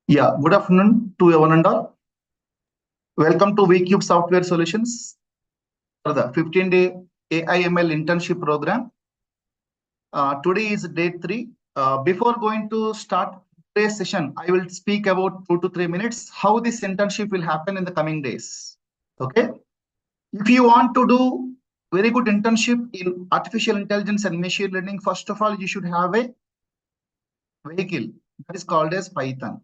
Yeah, good afternoon to everyone and all. Welcome to Vcube Software Solutions for the 15-day AIML internship program. Today is day 3. Before going to start today's session, I will speak about 2 to 3 minutes how this internship will happen in the coming days. Okay. If you want to do very good internship in artificial intelligence and machine learning, first of all, you should have a vehicle that is called as Python.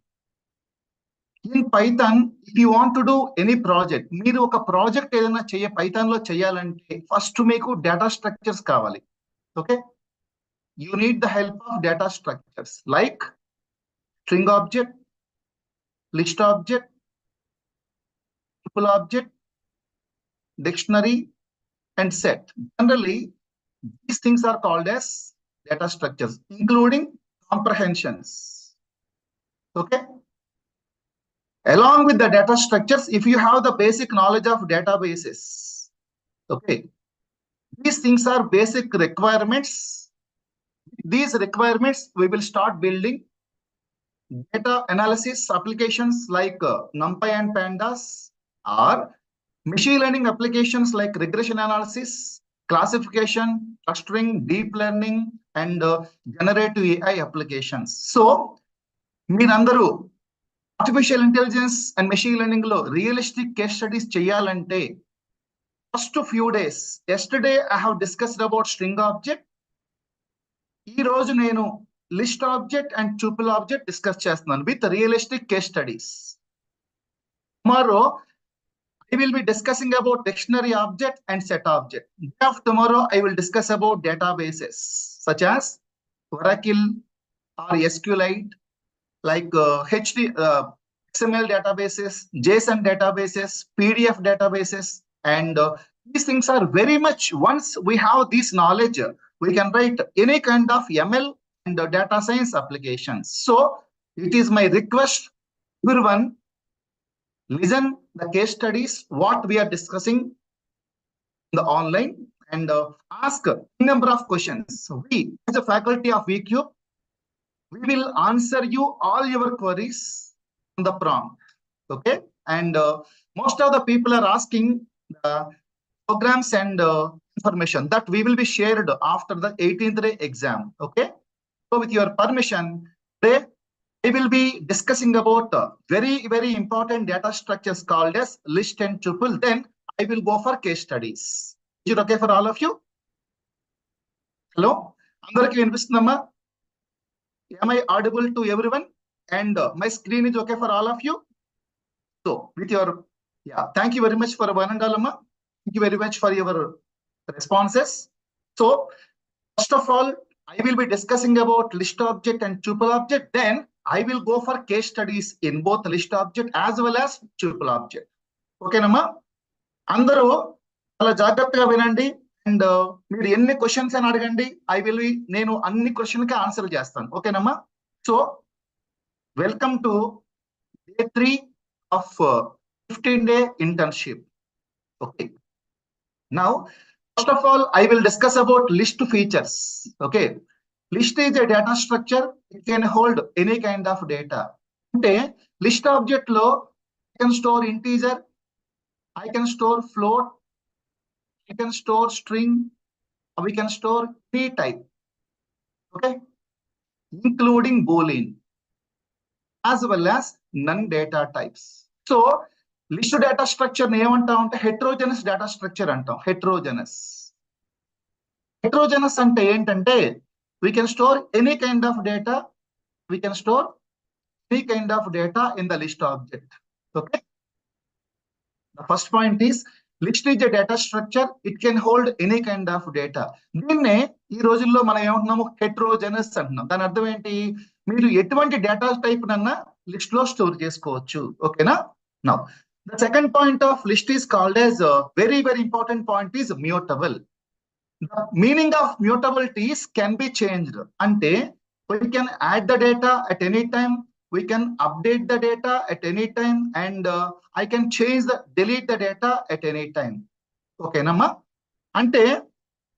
In Python, if you want to do any project, మీరు ఒక project ఏదైనా Python లో చేయాలంటే first మీకు data structures కావాలి. Okay, you need the help of data structures like string object, list object, tuple object, dictionary, and set. Generally, these things are called as data structures, including comprehensions. Okay. Along with the data structures, if you have the basic knowledge of databases, okay, these things are basic requirements. These requirements, we will start building data analysis applications like NumPy and Pandas, or machine learning applications like regression analysis, classification, clustering, deep learning, and generative AI applications. So, మీరందరూ artificial intelligence and machine learning లో realistic case studies చేయాలంటే first few days, yesterday I have discussed about string object. ఈ రోజు నేను list object and tuple object discuss చేస్తున్నాను with realistic case studies. Tomorrow I will be discussing about dictionary object and set object. Day of tomorrow, I will discuss about databases such as Oracle or SQLite, like XML databases, JSON databases, PDF databases, and these things are very much, once we have this knowledge, we can write any kind of ML and data science applications. So it is my request, everyone, listen the case studies, what we are discussing in the online, and ask a number of questions. We, as a faculty of Vcube, we will answer you all your queries on the prompt. Okay, and most of the people are asking the programs and information that we will be shared after the 18th day exam. Okay, so with your permission, today I will be discussing about very important data structures called as list and tuple. Then I will go for case studies. Is it okay for all of you? Hello, andariki vinipistundamma? Am I audible to everyone? And my screen is okay for all of you? So with your, yeah, thank you very much for Vanandalama. Thank you very much for your responses. So first of all, I will be discussing about list object and tuple object. Then I will go for case studies in both list object as well as tuple object. Okay, Nama? Andaru ala jagattaga vinandi and meer enni questions ani adagandi. I will be nenu anni question ki answer chestanu. Okay, Nama? So welcome to day 3 of 15-day internship. Okay. Now, first of all, I will discuss about list features. Okay. List is a data structure. It can hold any kind of data. Okay. List object lo, I can store integer, I can store float, I can store string, we can store any type. Okay. Including Boolean as well as non-data types. So, list data structure ఏమంటాం అంటే heterogeneous data structure అంటాం. Heterogeneous అంటే ఏంటంటే we can store any kind of data, we can store any kind of data in the list object. Okay, the first point is list is a data structure, it can hold any kind of data. దీన్నే ఈ రోజుల్లో మనం ఏమంటున్నాము, heterogeneous అంటున్నాం. దాని అర్థం ఏంటి, మీరు ఎటువంటి డేటా టైప్ నన్నా లిస్ట్ లో స్టోర్ చేసుకోవచ్చు. ఓకేనా? Now the second point of list is called as very important point is mutable. The meaning of mutability is can be changed. Ante we can add the data at any time, we can update the data at any time, and I can delete the data at any time. Okay, Nama? Ante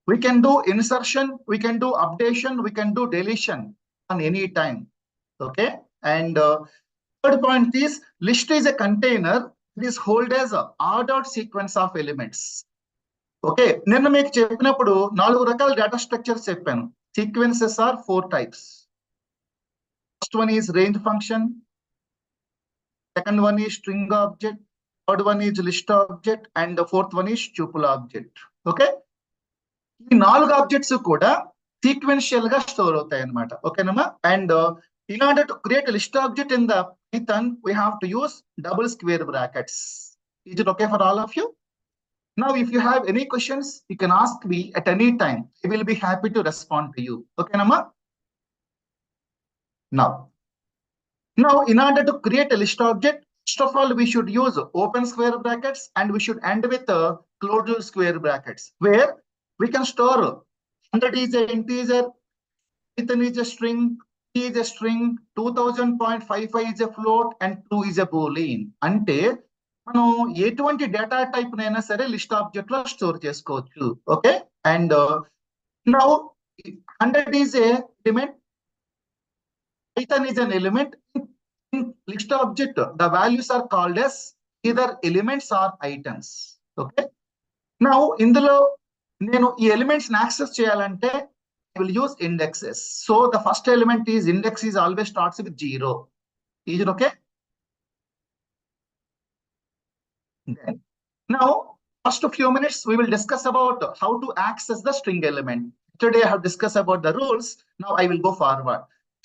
we can do insertion, we can do updation, we can do deletion on any time. Okay, and Third point is list is a container that is hold as a ordered sequence of elements. Okay, నిన్న మీకు చెప్పినప్పుడు 4 రకాల data structures చెప్పాను. Sequences are 4 types. First one is range function, second one is string object, third one is list object, and the fourth one is tuple object. Okay, ఈ 4 objects కూడా sequential గా store అవుతాయి అన్నమాట. ఓకేనమ్మా. And in order to create a list object in the Python, we have to use double square brackets. Is it okay for all of you? Now, if you have any questions, you can ask me at any time. I will be happy to respond to you. Okay, Nama? Now, in order to create a list object, first of all, we should use open square brackets and we should end with closed square brackets, where we can store 100 is an integer, Python is a string, is a string, 2000.55 is a float, and 2 is a boolean. అంటే మనం ఎటువంటి data type నైనా సరే list object లో store చేసుకోవచ్చు. Okay, and now 100 is a element, Python is an element. In list object, the values are called as either elements or items. Okay, now ఇందులో నేను ఈ ఎలిమెంట్స్ ని యాక్సెస్ చేయాలంటే I will use indexes. So the first element is index is always starts with 0. Is it okay? Then, now, first few minutes we will discuss about how to access the string element. Today I have discussed about the rules. Now I will go forward.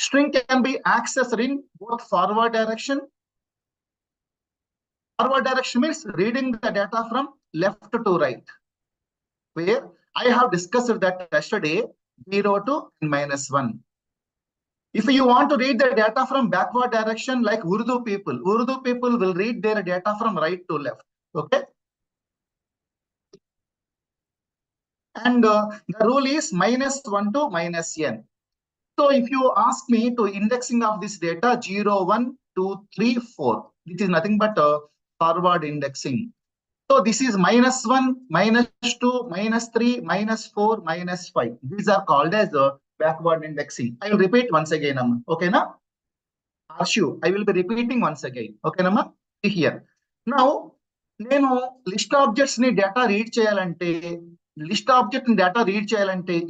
String can be accessed in both forward direction. Forward direction means reading the data from left to right, where I have discussed that yesterday. 0 to -1. If you want to read the data from backward direction, like Urdu people will read their data from right to left. Okay, and the rule is -1 to -n. So if you ask me to indexing of this data 0, 1, 2, 3, 4, this is nothing but forward indexing. So this is -1, -2, -3, -4, -5. These are called as backward indexing. I will repeat once again, Amma. Okay, na? Arshu, I will be repeating once again. Okay, Amma? See here. Now, నేను list objects ని data read చేయాలంటే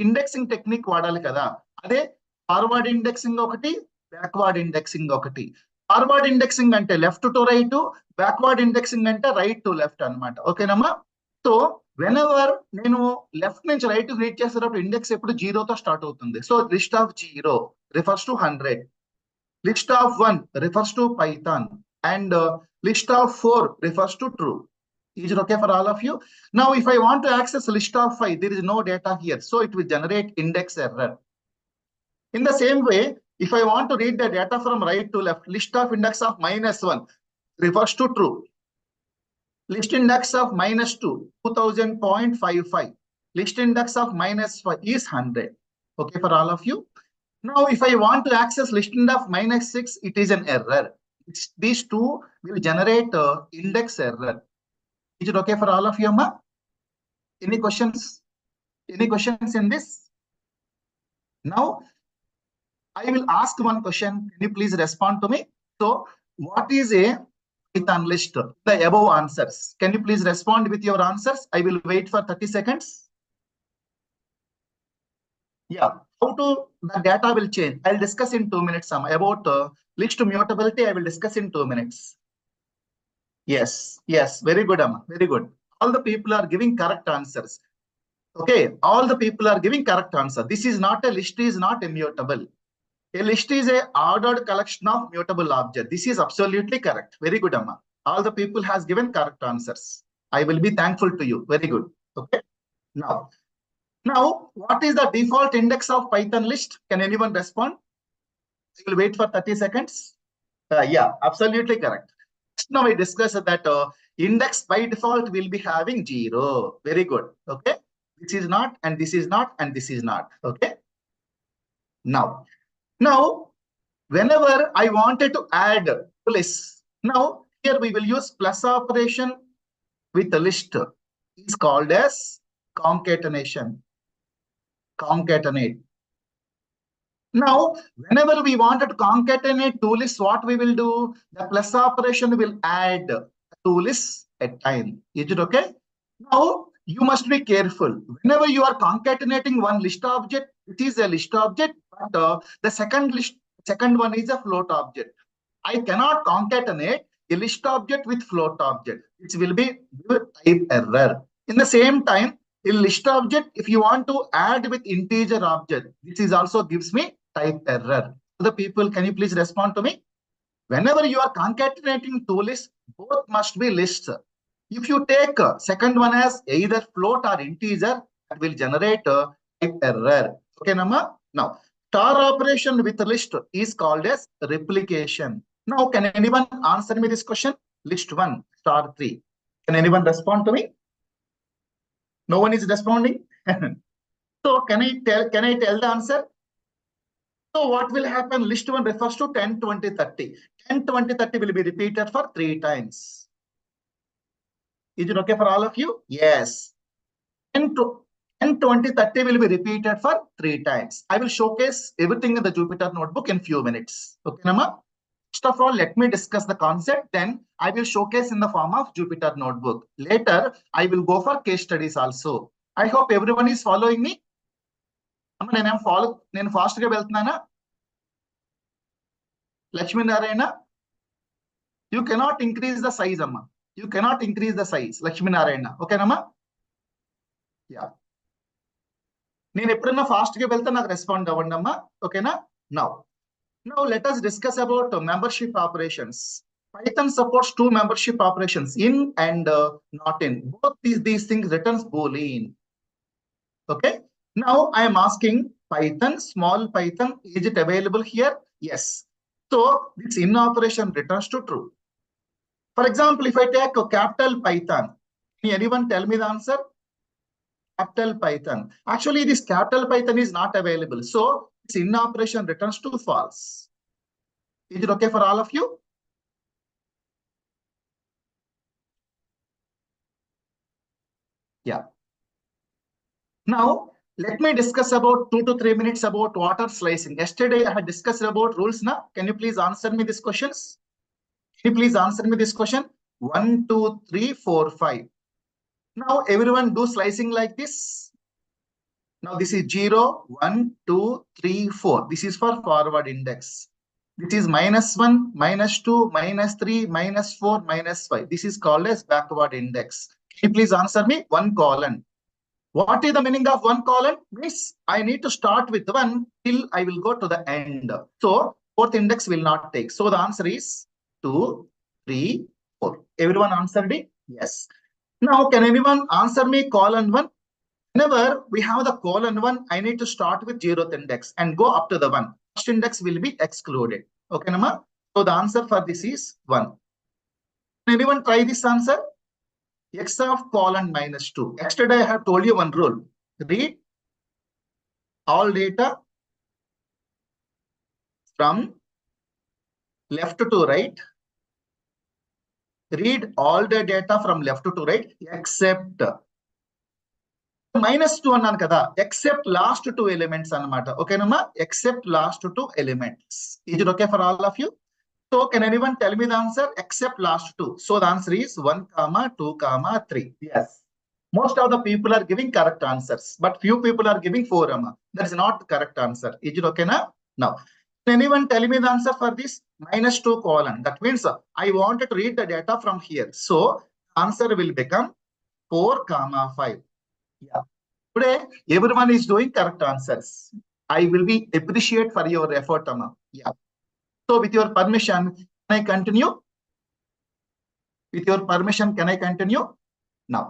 indexing technique వాడాలి కదా. అదే forward indexing ఒకటి, backward indexing ఒకటి. Forward indexing అంటే left to right, backward indexing అంటే రైట్ టు లెఫ్ట్ అనమాట. ఓకేనమ్మా. సో వెనెవర్ నేను లెఫ్ట్ నుంచి రైట్ రీడ్ చేసేటప్పుడు ఇండెక్స్ ఎప్పుడు 0తో స్టార్ట్ అవుతుంది. So list of 0 refers to 100, list of 1 refers to Python, and list of 4 refers to true. Is it okay for all of you? Now, if I want to access list of 5, there is no data here, so it will generate index error. In the same way, if I want to read the data from right to left, list of index of -1 refers to true. List index of -2, 2000.55. List index of -5 is 100. Okay for all of you? Now, if I want to access list index of -6, it is an error. These two will generate index error. Is it okay for all of you, Amma? Any questions? Any questions in this? Now, I will ask one question. Can you please respond to me? So, what is a Python list? The above answers. Can you please respond with your answers? I will wait for 30 seconds. Yeah, how to the data will change. I'll discuss in 2 minutes, Amma. About list mutability, I will discuss in 2 minutes. Yes, very good, Amma. Very good. All the people are giving correct answers. Okay, all the people are giving correct answer. This is not a list, is not immutable. A list is a ordered collection of mutable objects. This is absolutely correct. Very good, Amma. All the people has given correct answers. I will be thankful to you. Very good. Okay. Now, what is the default index of Python list? Can anyone respond? I will wait for 30 seconds. Yeah, absolutely correct. Now we discussed that index by default will be having 0. Very good. Okay. This is not, and this is not, and this is not. Okay. Now, whenever I wanted to add lists, now here we will use plus operation with the list. Is called as concatenation. Concatenate. Now, whenever we wanted to concatenate two lists, what we will do? The plus operation will add two lists at time. Is it okay? Now, you must be careful. Whenever you are concatenating one list object, it is a list object, but the second one is a float object. I cannot concatenate a list object with float object. It will be type error. In the same time, a list object, if you want to add with integer object, this is also gives me type error. The people, can you please respond to me? Whenever you are concatenating two lists, both must be lists. If you take second one as either float or integer, that will generate a type error. Okay, Nama? Now, star operation with list is called as replication. Now, can anyone answer me this question? List 1, star 3. Can anyone respond to me? No one is responding. So, can I tell the answer? So what will happen? List 1 refers to 10, 20, 30. 10, 20, 30 will be repeated for 3 times. Is it okay for all of you? Yes. 10, 20, 30 will be repeated for 3 times. I will showcase everything in the Jupyter notebook in few minutes. Okay, Nama? First of all, let me discuss the concept. Then I will showcase in the form of Jupyter notebook. Later, I will go for case studies also. I hope everyone is following me. నేను fast గా వెళ్తున్నానా? Lakshminarayana, you cannot increase the size, Amma. You cannot increase the size, Lakshminarayana. Okay, Amma? Yeah. నేను ఎప్పుడన్నా fast గా వెళ్తే నాకు respond అవ్వండి అమ్మా. ఓకేనా? Now let us discuss about membership operations. Python supports 2 membership operations, in and not in. Both these things returns boolean. Okay. Now I am asking Python, small Python, is it available here? Yes. So this in operation returns to true. For example, if I take a capital Python, can anyone tell me the answer? Capital Python. Actually, this capital Python is not available. So this in operation returns to false. Is it okay for all of you? Yeah. Now, let me discuss about 2 to 3 minutes about water slicing. Yesterday, I had discussed about rules. Now, can you please answer me these questions? Can you please answer me this question? 1, 2, 3, 4, 5. Now, everyone do slicing like this. Now, this is 0, 1, 2, 3, 4. This is for forward index. This is -1, -2, -3, -4, -5. This is called as backward index. Can you please answer me? 1 colon. What is the meaning of 1 colon? Means I need to start with 1 till I will go to the end. So, fourth index will not take. So, the answer is 2, 3, 4. Everyone answered it? Yes. Now, can anyone answer me colon 1? Whenever we have the colon 1, I need to start with 0th index and go up to the 1. First index will be excluded. Okay, Nama? So, the answer for this is 1. Can anyone try this answer? X of colon -2. Yesterday, I have told you one rule. Read all data from left to right. Read all the data from left to right except -2 అన్నాను కదా, except last 2 elements అన్నమాట. ఓకేనమ్మా? Except last 2 elements. Is it okay for all of you? So can anyone tell me the answer except last 2? So the answer is 1, 2, 3. Yes. Most of the people are giving correct answers, but few people are giving 4, Amma. That is not the correct answer. Is it okay now? Now, can anyone tell me the answer for this? -2 colon. That means I wanted to read the data from here. So answer will become 4, 5. Yeah. Today, everyone is doing correct answers. I will be appreciate for your effort, Amma. Yeah. So with your permission, can I continue? With your permission, can I continue? Now,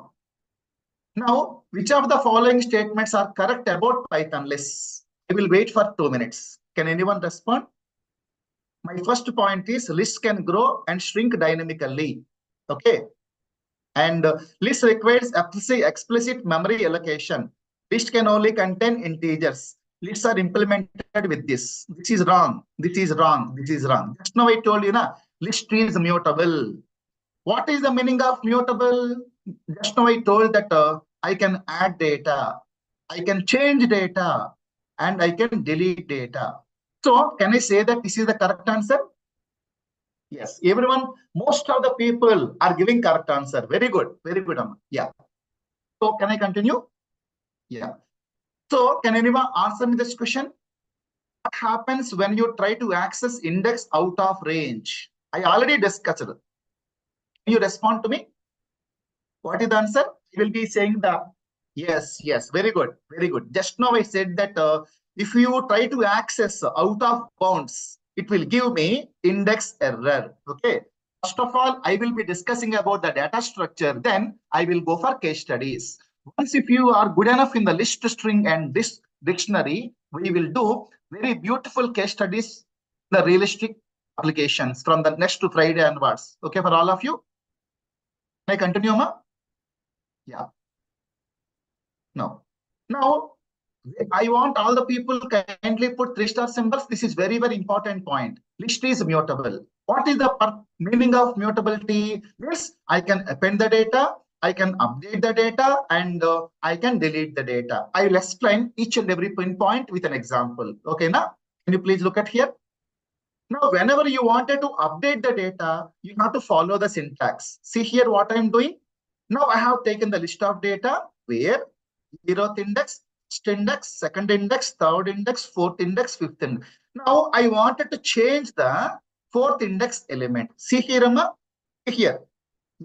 which of the following statements are correct about Python lists? I will wait for 2 minutes. Can anyone respond? My first point is lists can grow and shrink dynamically. Okay. And list requires explicit memory allocation. List can only contain integers. Lists are implemented with this. This is wrong. This is wrong. This is wrong. Just now I told you, list is mutable. What is the meaning of mutable? Just now I told that I can add data, I can change data, and I can delete data. So can I say that this is the correct answer? Yes, everyone, most of the people are giving correct answer. Very good, Amma. Yeah. So can I continue? Yeah. So can anyone answer me this question? What happens when you try to access index out of range? I already discussed it. Can you respond to me? What is the answer? I will be saying the yes, very good, very good. Just now I said that if you try to access out of bounds, it will give me index error. Okay. First of all, I will be discussing about the data structure. Then I will go for case studies. Once if you are good enough in the list string and this dictionary, we will do very beautiful case studies, the realistic applications from the next to Friday onwards. Okay, for all of you. Can I continue, Ma? Yeah. No. Now, I want all the people kindly put 3-star symbols. This is very, very important point. List is mutable. What is the meaning of mutability? Yes, I can append the data, I can update the data, and I can delete the data. I will explain each and every pinpoint with an example. Okay, now, can you please look at here? Now, whenever you wanted to update the data, you have to follow the syntax. See here what I'm doing. Now I have taken the list of data where 0th index, first index, second index, third index, fourth index, fifth index. Now I wanted to change the fourth index element. See here, Amma. Here.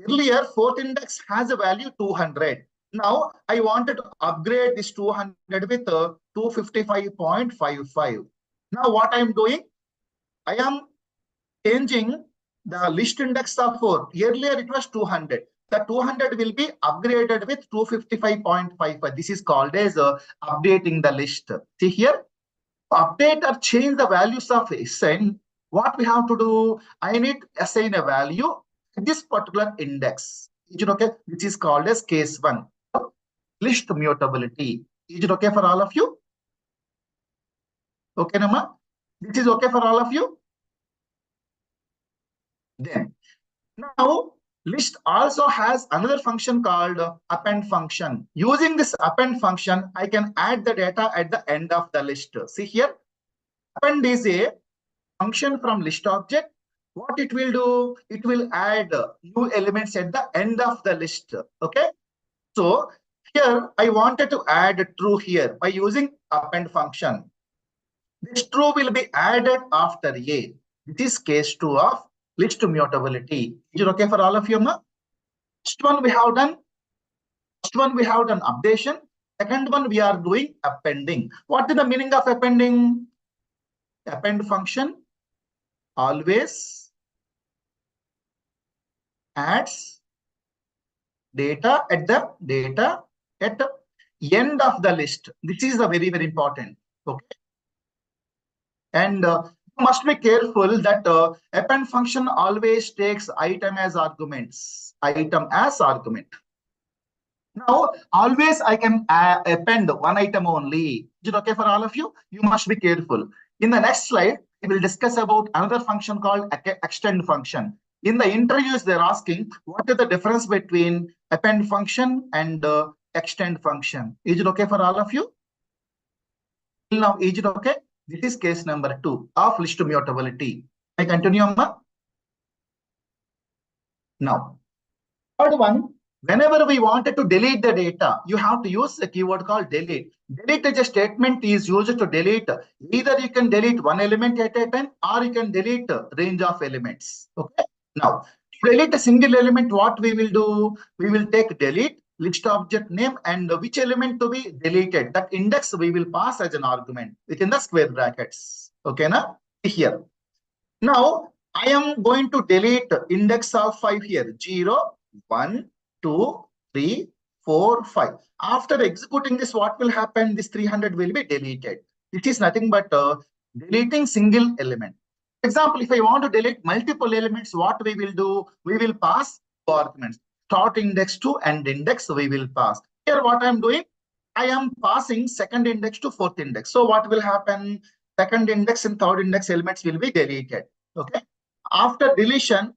Earlier, fourth index has a value 200. Now I wanted to upgrade this 200 with 255.55. Now what I'm doing? I am changing the list index of 4. Earlier it was 200. The 200 will be upgraded with 255.55. This is called as updating the list. See here, update or change the values of assign. What we have to do? I need to assign a value at this particular index. Is it okay? Which is called as case 1. List mutability. Is it okay for all of you? Okay, Nama? This is okay for all of you? Then, now list also has another function called append function. Using this append function, I can add the data at the end of the list. See here, append is a function from list object. What it will do? It will add new elements at the end of the list. Okay. So here I wanted to add true here by using append function. This true will be added after A. This is case 2 of list mutability. Is it okay for all of you, Ma? First one we have done updation. Second one we are doing appending. What is the meaning of appending? Append function always adds data at the end of the list. This is a very, very important. Okay. And you must be careful that append function always takes item as arguments. Item as argument. Now, always I can append one item only. Is it okay for all of you? You must be careful. In the next slide, we will discuss about another function called extend function. In the interviews, they're asking what is the difference between append function and extend function. Is it okay for all of you? Now, is it okay? This is case number 2 of list mutability. I continue, Amma. Now, third one, whenever we wanted to delete the data, you have to use a keyword called delete. Delete as a statement is used to delete. Either you can delete one element at a time or you can delete a range of elements. Okay. Now, to delete a single element, what we will do? We will take delete, list object name, and which element to be deleted. That index we will pass as an argument within the square brackets. Okay, now here. Now, I am going to delete index of 5 here. 0, 1, 2, 3, 4, 5. After executing this, what will happen? This 300 will be deleted. It is nothing but deleting single element. For example, if I want to delete multiple elements, what we will do? We will pass two arguments. Start index to end index, we will pass. Here, what I am doing? I am passing second index to fourth index. So what will happen? Second index and third index elements will be deleted. Okay. After deletion,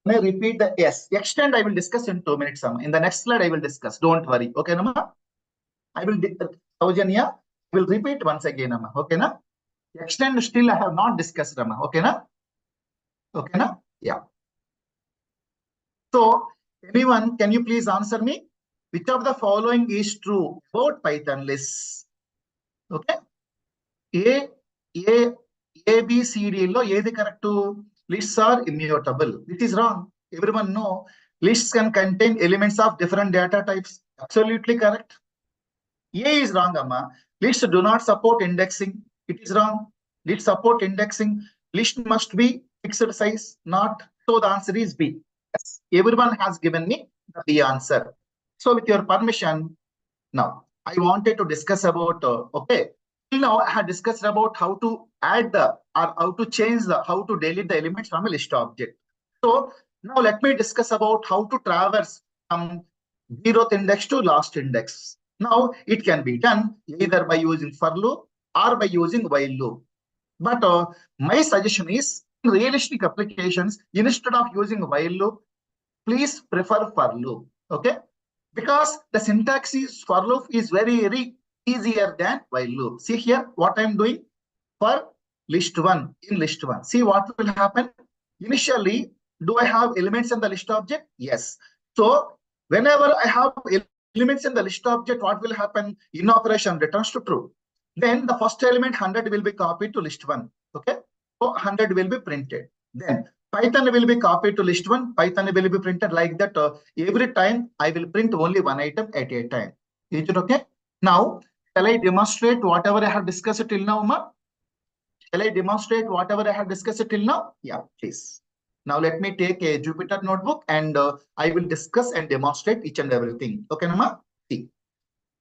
may I repeat the yes. Extend I will discuss in 2 minutes. In the next slide, I will discuss. Don't worry. Okay, Nama? I will Saujanya, I will repeat once again, Nama. Okay, na? Extend still I have not discussed, Rama. Okay, na? Okay, na? Yeah. So, anyone, can you please answer me? Which of the following is true about Python lists? Okay. A, B, C, D lo ఏది correct? Lists are immutable. It is wrong. Everyone know lists can contain elements of different data types. Absolutely correct. A is wrong, Amma. Lists do not support indexing. It is wrong. Lists support indexing. List must be fixed size, not. So the answer is B. Yes. Everyone has given me the B answer. So with your permission, now I wanted to discuss about, okay. Till now I had discussed about how to add the, or how to change the, how to delete the elements from a list object. So now let me discuss about how to traverse from 0th index to last index. Now it can be done either by using for loop or by using while loop. But my suggestion is in realistic applications, instead of using while loop, please prefer for loop. Okay. Because the syntax is for loop is very easier than while loop. See here what I'm doing for list one. In list one, see what will happen. Initially, do I have elements in the list object? Yes. So whenever I have elements in the list object, what will happen? In operation returns to true. Then the first element 100 will be copied to list one. Okay. So 100 will be printed. Then Python will be copied to list one. Python will be printed like that. Every time I will print only one item at a time. Is it okay? Now, shall I demonstrate whatever I have discussed till now, Ma? Shall I demonstrate whatever I have discussed till now? Yeah, please. Now let me take a Jupyter notebook and I will discuss and demonstrate each and everything. Okay, Nama? See.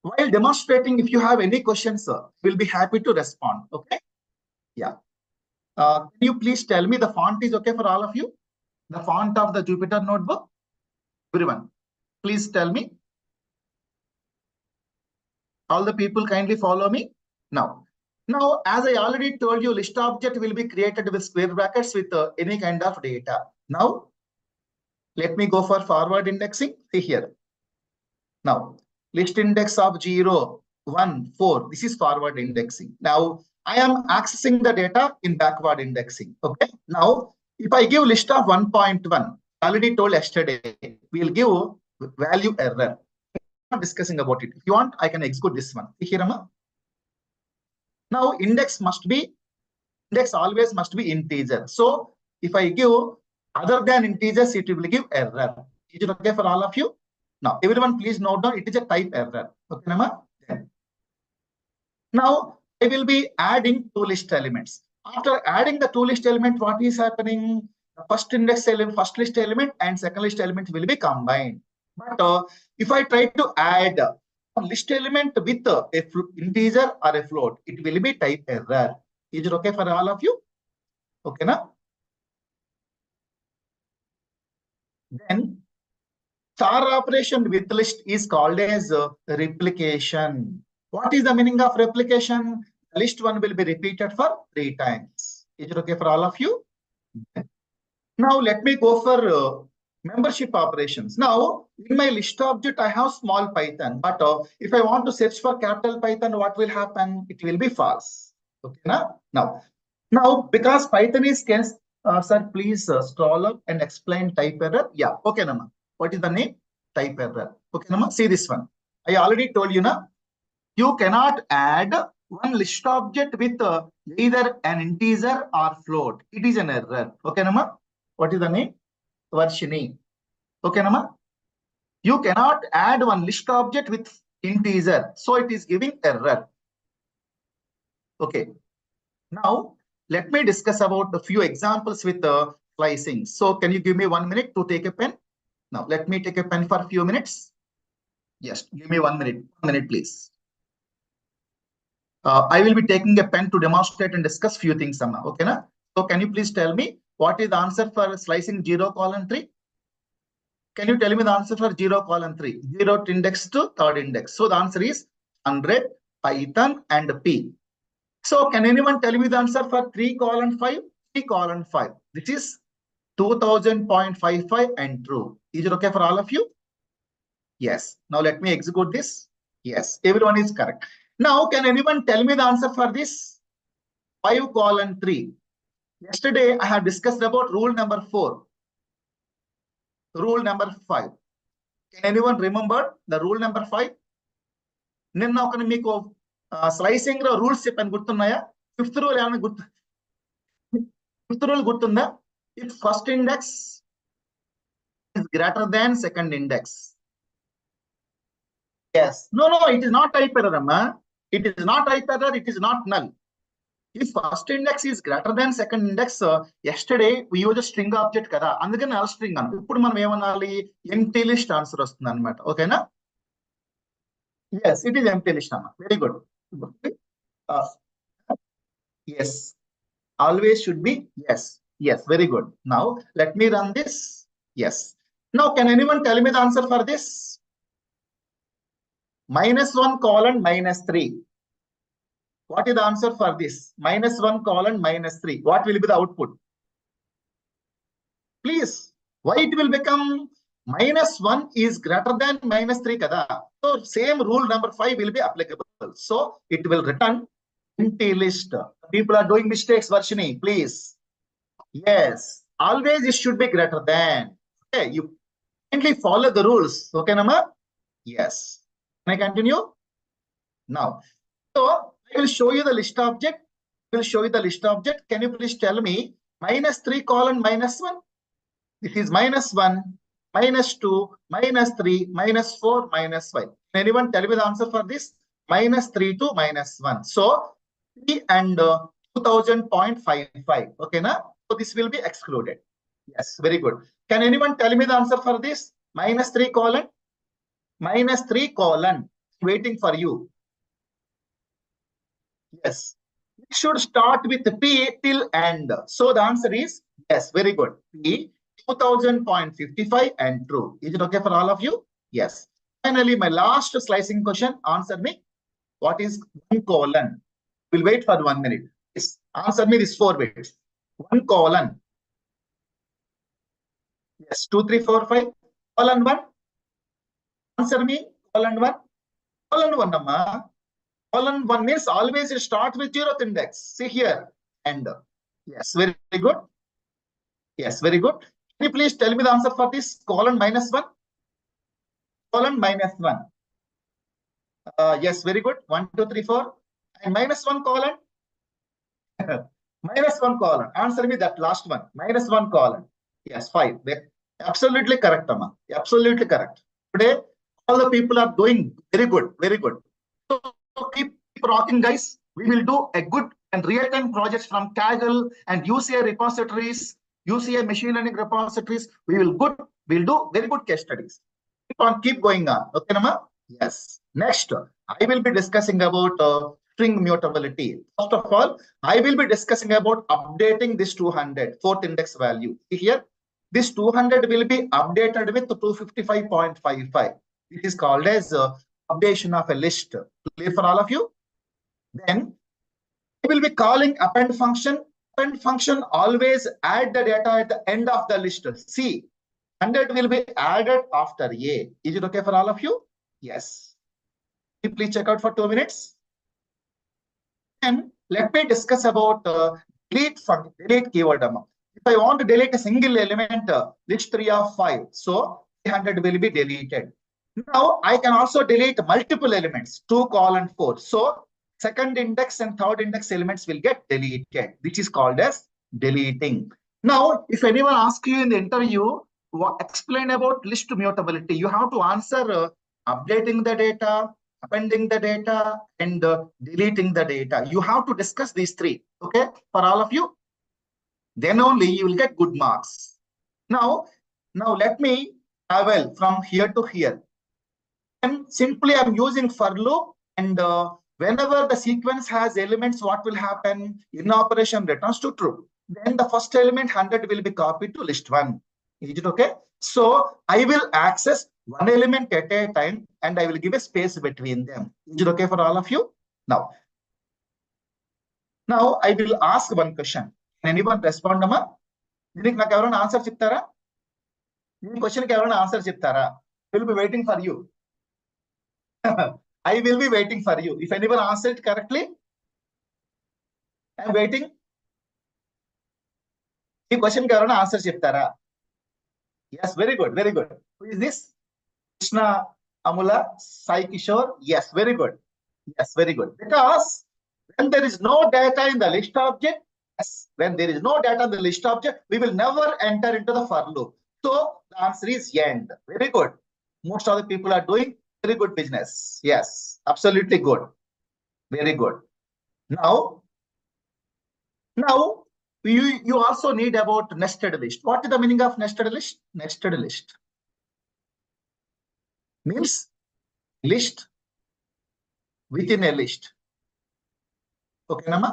While demonstrating, if you have any questions, we'll be happy to respond. Okay? Yeah. Can you please tell me the font is okay for all of you? The font of the Jupyter notebook? Everyone, please tell me. All the people kindly follow me. Now, as I already told you, list object will be created with square brackets with any kind of data. Now, let me go for forward indexing. See here. Now, list index of 0, 1, 4. This is forward indexing. Now, I am accessing the data in backward indexing. Okay. Now, if I give list of 1.1, already told yesterday, we'll give value error. I'm not discussing about it. If you want, I can execute this one. See here, Amma? Now, index always must be integer. So, if I give other than integers, it will give error. Is it okay for all of you? Now, everyone please note down, it is a type error. Okay, Nama? Now, I will be adding two list elements. After adding the two list element, what is happening? The first index element, first list element and second list element will be combined. But if I try to add a list element with a integer or a float, it will be type error. Is it okay for all of you? Okay, now? Then star operation with list is called as replication. What is the meaning of replication? List one will be repeated for 3 times. Is it okay for all of you? Now let me go for membership operations. Now in my list object, I have small Python, but if I want to search for capital Python, what will happen? It will be false. Okay, now because Python is case, sir, please scroll up and explain type error. Yeah, okay, Nama. What is the name? Type error. Okay, Nama. See this one. I already told you, na. You cannot add one list object with either an integer or float. It is an error. Okay, Nama. What is the name? Varshini. Okay, Nama. You cannot add one list object with integer. So it is giving error. Okay. Now, let me discuss about a few examples with slicing. So can you give me 1 minute to take a pen? Now, let me take a pen for a few minutes. Yes, give me 1 minute. 1 minute, please. I will be taking a pen to demonstrate and discuss few things, Amma. Okay, na? So can you please tell me what is the answer for slicing 0:3? Can you tell me the answer for 0:3? 0th index to 3rd index. So the answer is 100, Python, and P. So can anyone tell me the answer for 3:5? 3:5. This is 2000.55 and true. Is it okay for all of you? Yes. Now let me execute this. Yes, everyone is correct. Now, can anyone tell me the answer for this? 5:3. Yesterday, I have discussed about rule number 4. Rule number 5. Can anyone remember the rule number 5? నిన్న ఒక మీకు slicing లో rules చెప్పాను, గుర్తున్నాయా? Fifth rule ఏమైనా fifth rule గుర్తుందా? If first index is greater than second index. Yes. No, it is not type error, amma. It is not type error. It is not null. If first index is greater than second index, yesterday we used a string object kada. అందుకని null string అన్న. ఇప్పుడు మనం ఏమనాలి? Empty list answer వస్తుంది అన్నమాట. ఓకేనా? Yes, it is empty list అన్న. Very good. Yes. Always should be yes. Yes, very good. Now let me run this. Yes. Now, can anyone tell me the answer for this? -1:-3. What is the answer for this? -1:-3. What will be the output? Please. Why it will become -1 is greater than -3 kada? So same rule number 5 will be applicable. So it will return empty list. People are doing mistakes, Varshini, please. Yes. Always it should be greater than. Okay, you follow the rules. Okay, Nama? Yes. Can I continue? Now, so I will show you the list object. Can you please tell me -3:-1? It is -1, -2, -3, -4, -5. Can anyone tell me the answer for this? -3 to -1. So 3 and 2000.55. Okay, na? So this will be excluded. Yes, very good. Can anyone tell me the answer for this? -3:? -3:? Waiting for you. Yes. It should start with P till end. So the answer is yes, very good. P 2000.55 and true. Is it okay for all of you? Yes. Finally, my last slicing question. Answer me. What is 1:? We'll wait for 1 minute. Yes. Answer me this 4 bits. 1:. Yes, 2, 3, 4, 5. :1. Answer me. :1. :1, amma. :1 means always it starts with 0th index. See here. And yes, very good. Yes, very good. Can you please tell me the answer for this? :-1. :-1. Yes, very good. 1, 2, 3, 4. And -1:? -1:? Answer me that last one. -1:? Yes, 5. Absolutely correct, Amma. Absolutely correct. Today, all the people are doing very good. Very good. So keep rocking, guys. We will do a good and real-time projects from Kaggle and UCI repositories, UCI machine learning repositories. We'll do very good case studies. Keep going on. Okay, Nama? Yes. Next, I will be discussing about string mutability. First of all, I will be discussing about updating this 200, 4th index value. See here, this 200 will be updated with 255.55. It is called as updation of a list. Clear for all of you? Then I will be calling append function. Append function always add the data at the end of the list. See, 100 will be added after A. Is it okay for all of you? Yes. Please check out for 2 minutes. And let me discuss about delete keyword. If I want to delete a single element, list 3 of 5, so 300 will be deleted. Now I can also delete multiple elements, 2:4. So second index and third index elements will get deleted, which is called as deleting. Now, if anyone asks you in the interview, explain about list mutability, you have to answer updating the data, appending the data, and deleting the data. You have to discuss these 3, okay, for all of you. Then only you will get good marks. Now let me travel from here to here. And simply I'm using for loop, and whenever the sequence has elements, what will happen? In operation returns to true. Then the first element 100 will be copied to list 1. Is it okay? So I will access one element at a time, and I will give a space between them. Is it okay for all of you? Now I will ask one question. Can anyone respond, Amma? Dinik naku evarana answer cheptara? Ee question ki evarana answer cheptara? I will be waiting for you. I will be waiting for you. If anyone answers it correctly, I'm waiting. ఈ question కి ఎవరైనా answer చెప్తారా? Yes, very good, very good. Who is this? Krishna, Amula, Sai Kishore. Yes, very good. Yes, very good. Because when there is no data in the list object, yes, when there is no data in the list object, we will never enter into the for loop. So the answer is end. Very good. Most of the people are doing very good business. Yes, absolutely good. Very good. Now you also need about nested list. What is the meaning of nested list? Nested list means list within a list. Okay, Nama?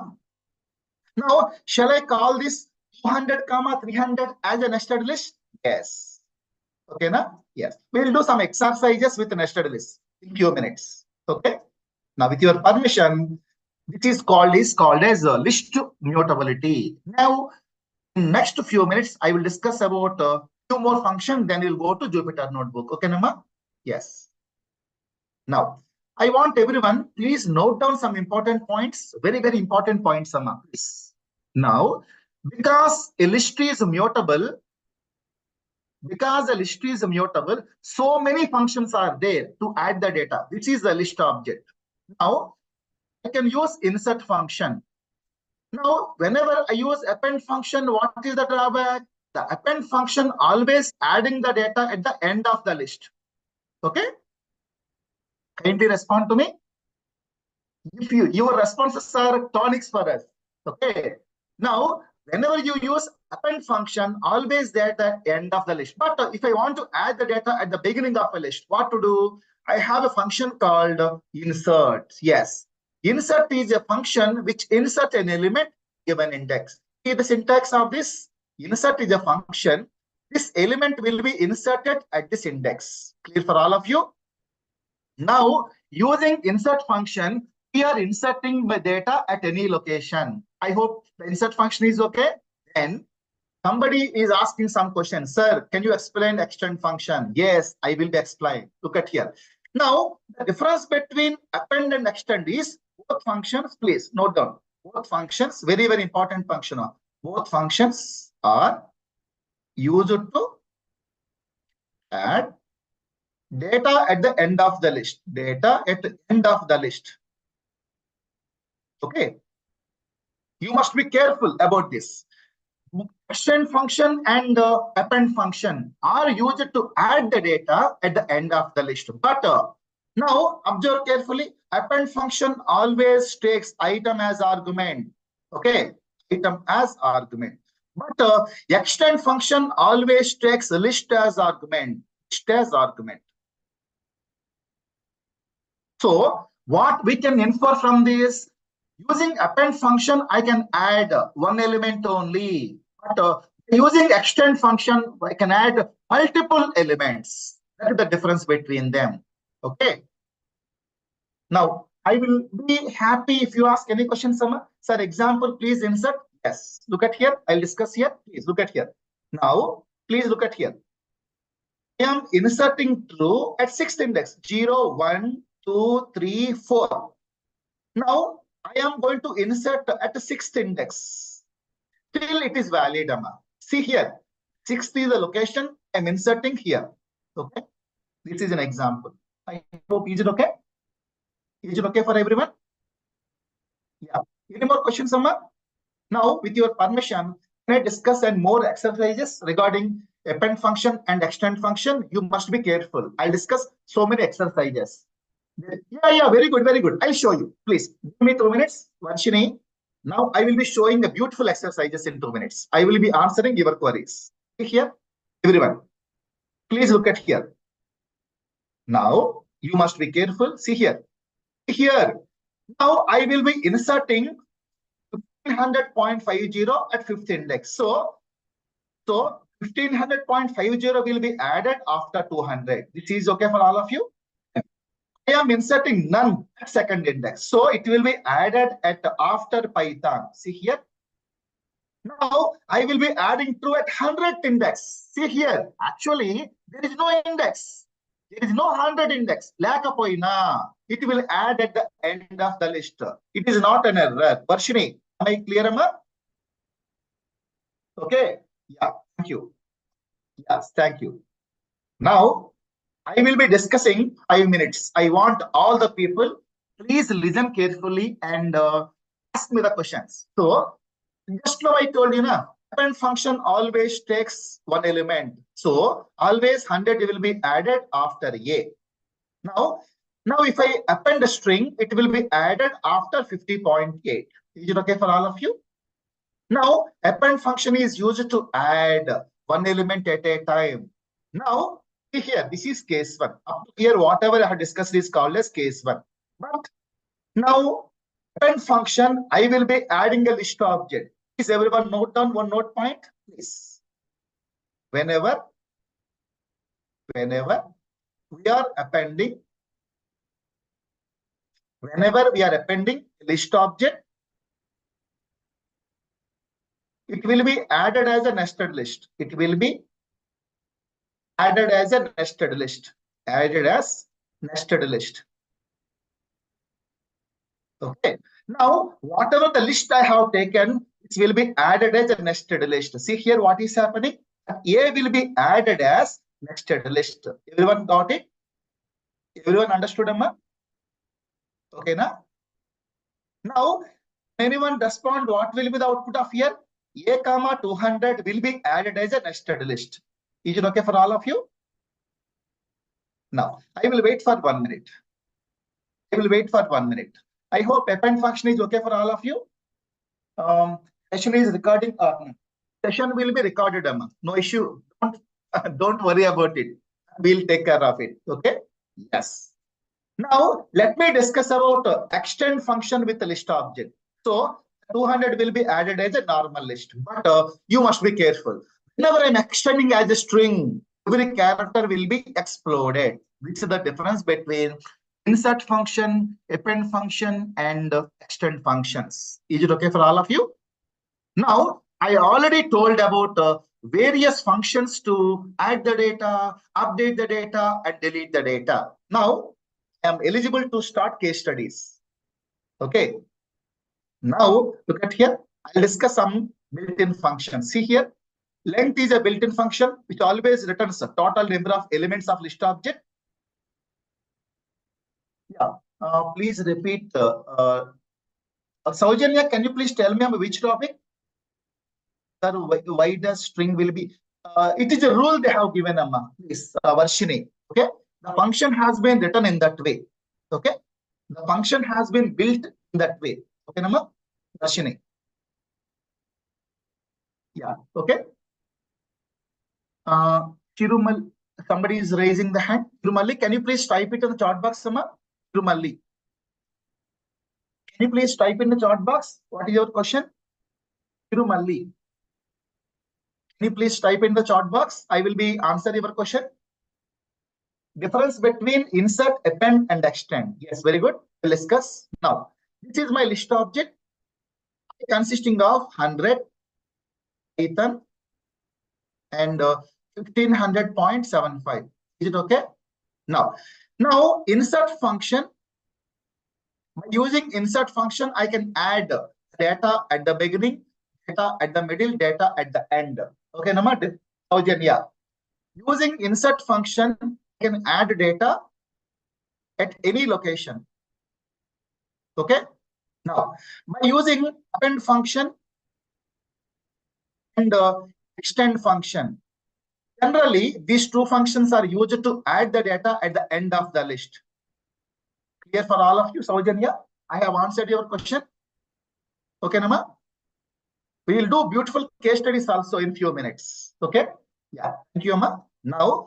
Now, shall I call this 200, 300 as a nested list? Yes. Okay, na? Yes. We'll do some exercises with nested list in few minutes. Okay. Now, with your permission, this is called as list mutability. Now, in next few minutes, I will discuss about two more functions. Then we'll go to Jupyter Notebook. Okay, Nama? Yes. Now, I want everyone, please note down some important points, very, very important points, Amma, please. Now, because a list is mutable, so many functions are there to add the data. This is the list object. Now, I can use insert function. Now, whenever I use append function, what is the drawback? The append function always adding the data at the end of the list. Okay? Kindly respond to me. If your responses are tonics for us. Okay. Now, whenever you use append function, always there at the end of the list. But if I want to add the data at the beginning of a list, what to do? I have a function called insert. Yes. Insert is a function which insert an element given index. See the syntax of this? Insert is a function. This element will be inserted at this index. Clear for all of you? Now, using insert function, we are inserting my data at any location. I hope the insert function is okay. Then somebody is asking some question. Sir, can you explain extend function? Yes, I will be explaining. Look at here. Now, the difference between append and extend is both functions, please note down. Both functions, very, very important function. Both functions are used to add data at the end of the list. Data at the end of the list. Okay. You must be careful about this. Extend function and append function are used to add the data at the end of the list. But now observe carefully. Append function always takes item as argument. Okay. Item as argument. But extend function always takes list as argument. List as argument. So what we can infer from this? Using append function, I can add one element only. But using extend function, I can add multiple elements. That is the difference between them. Okay. Now, I will be happy if you ask any questions, Sama. Sir, example, please insert. Yes. Look at here. I'll discuss here. Please look at here. Now, please look at here. I am inserting true at sixth index. 0, 1, 2, 3, 4. Now, I am going to insert at the sixth index. Still, it is valid, Amma. See here. Sixth is the location. I'm inserting here. Okay. This is an example. I hope, is it okay? Is it okay for everyone? Yeah. Any more questions, Amma? Now, with your permission, can I discuss and more exercises regarding append function and extend function? You must be careful. I'll discuss so many exercises. Yeah, very good, very good. I'll show you. Please give me 2 minutes. Varshini. Now I will be showing the beautiful exercises in 2 minutes. I will be answering your queries. See here, everyone. Please look at here. Now you must be careful. See here. Here. Now I will be inserting 1500.50 at fifth index. So 1500.50 will be added after 200. This is okay for all of you? I am inserting none at second index. So it will be added at after Python. See here. Now I will be adding true at 100th index. See here. Actually, there is no index. There is no 100 index. Lakapoina. It will add at the end of the list. It is not an error. Varshini, Am I clear, Amma? Okay. Yeah. Thank you. Yes. Thank you. Now, I will be discussing 5 minutes. I want all the people, please listen carefully and ask me the questions. So, just now I told you, na, append function always takes one element. So, always 100 will be added after A. Now if I append a string, it will be added after 50.8. Is it okay for all of you? Now, append function is used to add one element at a time. Now, see here, this is case 1. Up to here, whatever I have discussed is called as case 1. But now, append function, I will be adding a list object. Please everyone note down one note point, please. Whenever we are appending list object, it will be added as a nested list. It will be added as a nested list. Added as nested list. Okay. Now, whatever the list I have taken, it will be added as a nested list. See here what is happening. A will be added as nested list. Everyone got it? Everyone understood, Amma? Okay, now? Now, anyone respond what will be the output of here? A comma 200 will be added as a nested list. Is it okay for all of you? Now, I will wait for 1 minute. I hope append function is okay for all of you. Session is recording. Session will be recorded, Amma. No issue. Don't worry about it. We'll take care of it. Okay? Yes. Now, let me discuss about extend function with the list object. So, 200 will be added as a normal list. But you must be careful. Whenever I'm extending as a string, every character will be exploded. Which is the difference between insert function, append function, and extend functions. Is it okay for all of you? Now, I already told about various functions to add the data, update the data, and delete the data. Now, I am eligible to start case studies. Okay. Now, look at here. I'll discuss some built-in functions. See here, length is a built-in function which always returns the total number of elements of list object. Yeah. Please repeat. Saujanya, can you please tell me on which topic? Sir, why does string will be? It is a rule they have given, Amma. Please, Varshini. Okay. The function has been written in that way. Okay. The function has been built in that way. Okay, Amma? Varshini. Yeah. Okay. Chirumal, somebody is raising the hand. Chirumalli, can you please type it in the chat box, Amma? Chirumalli. Can you please type in the chat box? What is your question? Chirumalli. Can you please type in the chat box? I will be answering your question. Difference between insert, append, and extend. Yes, very good. We'll discuss now. This is my list object consisting of 100, Ethan, and 1500.75. Is it okay? Now insert function. By using insert function, I can add data at the beginning, data at the middle, data at the end. Okay, Namad? Yeah. Using insert function, I can add data at any location. Okay. Now, by using append function and extend function, generally these two functions are used to add the data at the end of the list. Clear for all of you, Saujanya? I have answered your question. Okay, Nama? We will do beautiful case studies also in few minutes. Okay? Yeah. Thank you, Amma. Now,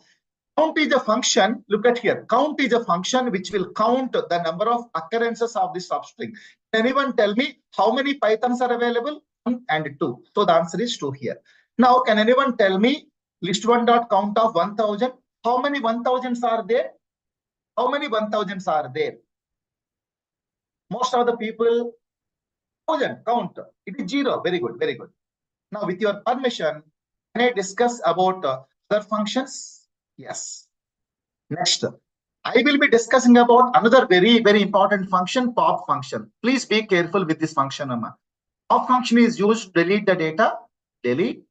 count is a function. Look at here. Count is a function which will count the number of occurrences of the substring. Can anyone tell me how many Pythons are available? 1 and 2. So the answer is 2 here. Now, can anyone tell me list1.count of 1000? How many 1000s are there? How many 1000s are there? Most of the people, 1000 count. It is 0. Very good. Very good. Now, with your permission, can I discuss about other functions? Yes. Next, I will be discussing about another very, very important function, pop function. Please be careful with this function, Amma. Pop function is used to delete the data. Delete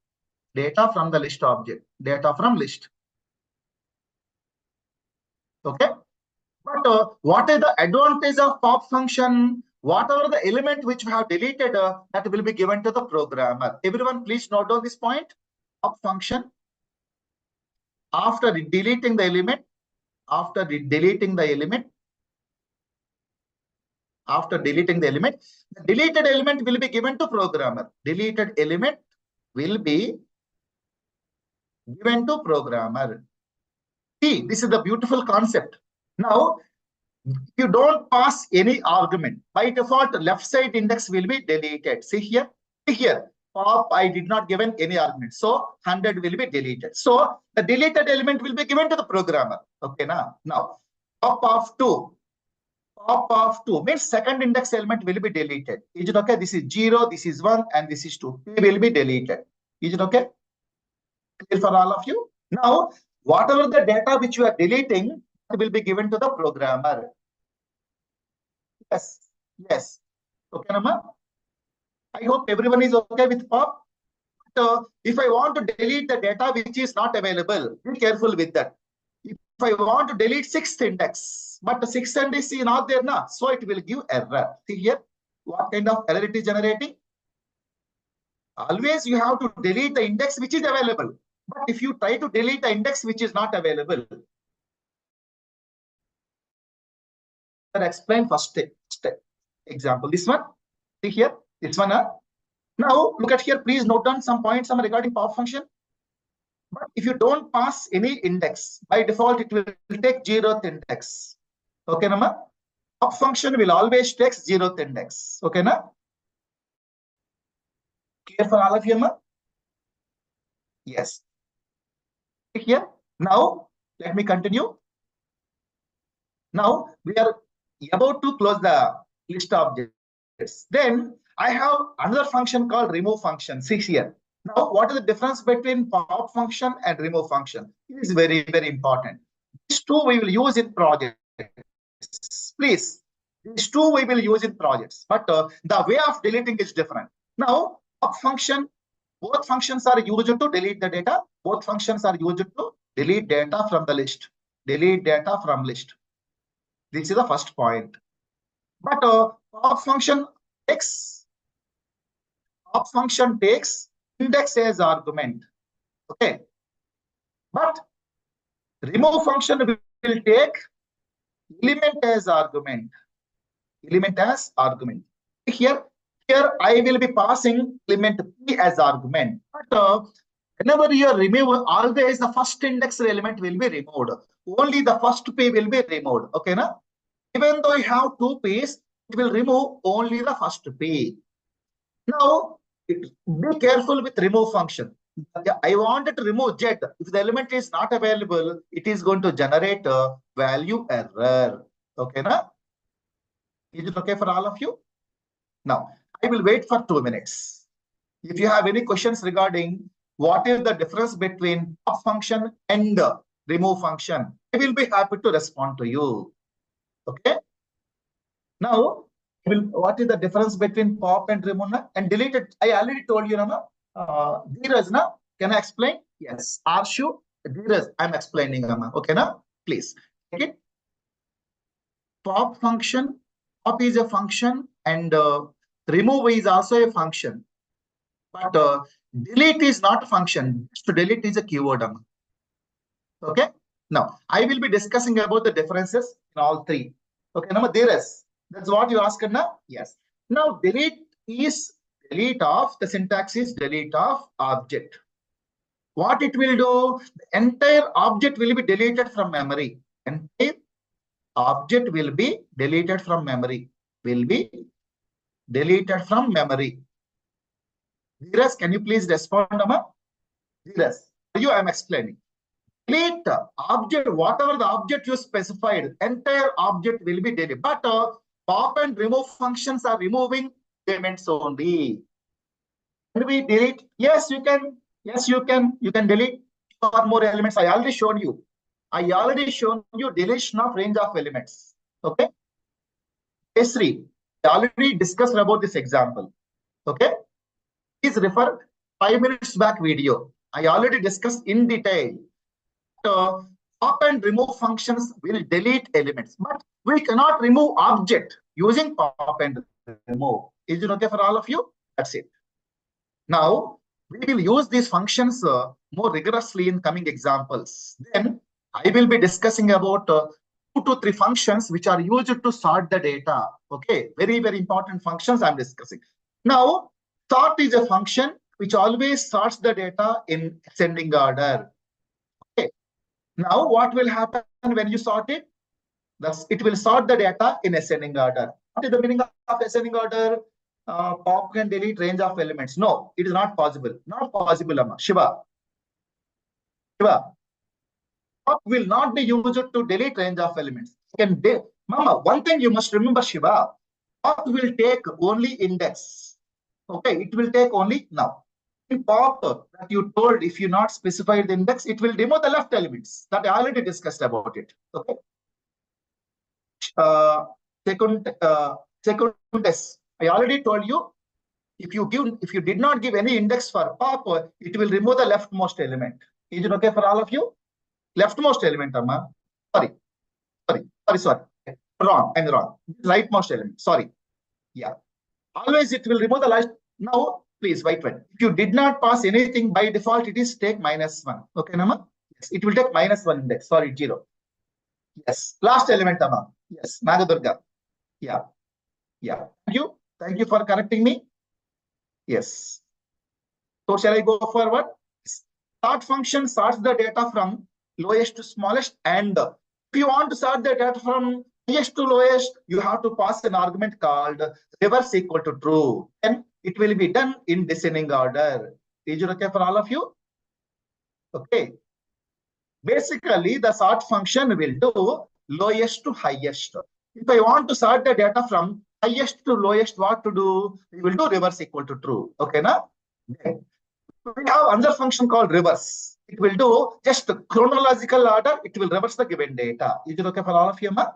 data from the list object. Data from list. Okay. But what is the advantage of pop function? Whatever the element which we have deleted, that will be given to the programmer. Everyone, please note down this point. Pop function. After deleting the element, after deleting the element, the deleted element will be given to programmer. Deleted element will be given to programmer. See, this is the beautiful concept. Now, you don't pass any argument. By default, left side index will be deleted. See here, pop, I did not given any argument. So 100 will be deleted. So the deleted element will be given to the programmer. Okay, now pop of 2 means second index element will be deleted. Is it okay? This is 0, this is 1, and this is 2. P will be deleted. Is it okay? Clear for all of you? Now, whatever the data which you are deleting will be given to the programmer. Yes. Okay, Nama? I hope everyone is okay with pop. But, if I want to delete the data which is not available, be careful with that. If I want to delete sixth index, but the sixth index is not there now, so it will give error. See here, what kind of error it is generating? Always you have to delete the index which is available. But if you try to delete the index which is not available, I'll explain first example. This one, see here, this one. Now look at here. Please note down some points regarding pop function. But if you don't pass any index, by default it will take 0th index. Okay, Nama? Pop function will always take 0th index. Okay, na? Clear for all of you, Nama? Yes. Here. Now let me continue. Now we are about to close the list objects. Then I have another function called remove function. See here. Now, what is the difference between pop function and remove function? It is very, very important. These two we will use in projects. Please, these two we will use in projects. But the way of deleting is different. Now, pop function, both functions are used to delete the data. Both functions are used to delete data from the list. Delete data from list. This is the first point. But pop function takes index as argument. Okay. But remove function will take element as argument. Here I will be passing element P as argument. But whenever you remove, always the first index element will be removed. Only the first P will be removed. Okay, na? Even though you have two P's, it will remove only the first P. Now, be careful with remove function. I wanted to remove Z. If the element is not available, it is going to generate a value error. Okay, na? Is it okay for all of you? Now, I will wait for 2 minutes. If you have any questions regarding what is the difference between pop function and remove function, I will be happy to respond to you. Okay. Now, what is the difference between pop and remove and deleted? I already told you, Dheeraj, can I explain? Yes. Arshu, Dheeraj, I'm explaining, okay, na? Please take it. Pop function, pop is a function, and remove is also a function. But delete is not a function. So delete is a keyword. Okay. Now, I will be discussing about the differences in all three. Okay, now Dheeraj. That's what you asked now? Yes. Now, delete is delete of, the syntax is delete of object. What it will do? The entire object will be deleted from memory. Entire object will be deleted from memory. Dheeraj, can you please respond, Amma? Dheeraj, you I am explaining. Delete object, whatever the object you specified, entire object will be deleted. But pop and remove functions are removing elements only. Can we delete? Yes, you can. Yes, you can. You can delete 2 or more elements. I already shown you. Deletion of range of elements. Okay. Case 3. I already discussed about this example. Okay, please refer 5 minutes back video. I already discussed in detail. Pop and remove functions will delete elements, but we cannot remove object using pop and remove. Is it okay for all of you? That's it. Now we will use these functions more rigorously in coming examples. Then I will be discussing about 2 to 3 functions which are used to sort the data. Okay, very, very important functions I'm discussing. Now, sort is a function which always sorts the data in ascending order. Okay. Now, what will happen when you sort it? Thus, it will sort the data in ascending order. What is the meaning of ascending order? Pop can delete range of elements. No, it is not possible. Not possible, Amma. Shiva. Pop will not be used to delete range of elements. Mama, one thing you must remember, Shiva. Pop will take only index. Okay, it will take only now. In pop that you told, if you not specify the index, it will remove the left elements. That I already discussed about it. Okay. Second test. I already told you, if you did not give any index for pop, it will remove the leftmost element. Is it okay for all of you? Leftmost element, Amma. Sorry. Wrong. I'm wrong. Rightmost element. Sorry. Yeah. Always it will remove the last. Now, please wait. If you did not pass anything by default, it is take -1. Okay, Nama? Yes, it will take -1 index. Sorry, 0. Yes. Last element, Amma. Yes. Nagadurga. Yeah. Thank you for correcting me. Yes. So shall I go forward? Sort function sorts the data from lowest to smallest, and if you want to sort the data from highest to lowest, you have to pass an argument called reverse equal to true, and it will be done in descending order. Is it okay for all of you? Okay. Basically, the sort function will do lowest to highest. If I want to sort the data from highest to lowest, what to do? We will do reverse equal to true. Okay, now? Then we have another function called reverse. It will do just chronological order. It will reverse the given data. Is it okay for all of you, ma?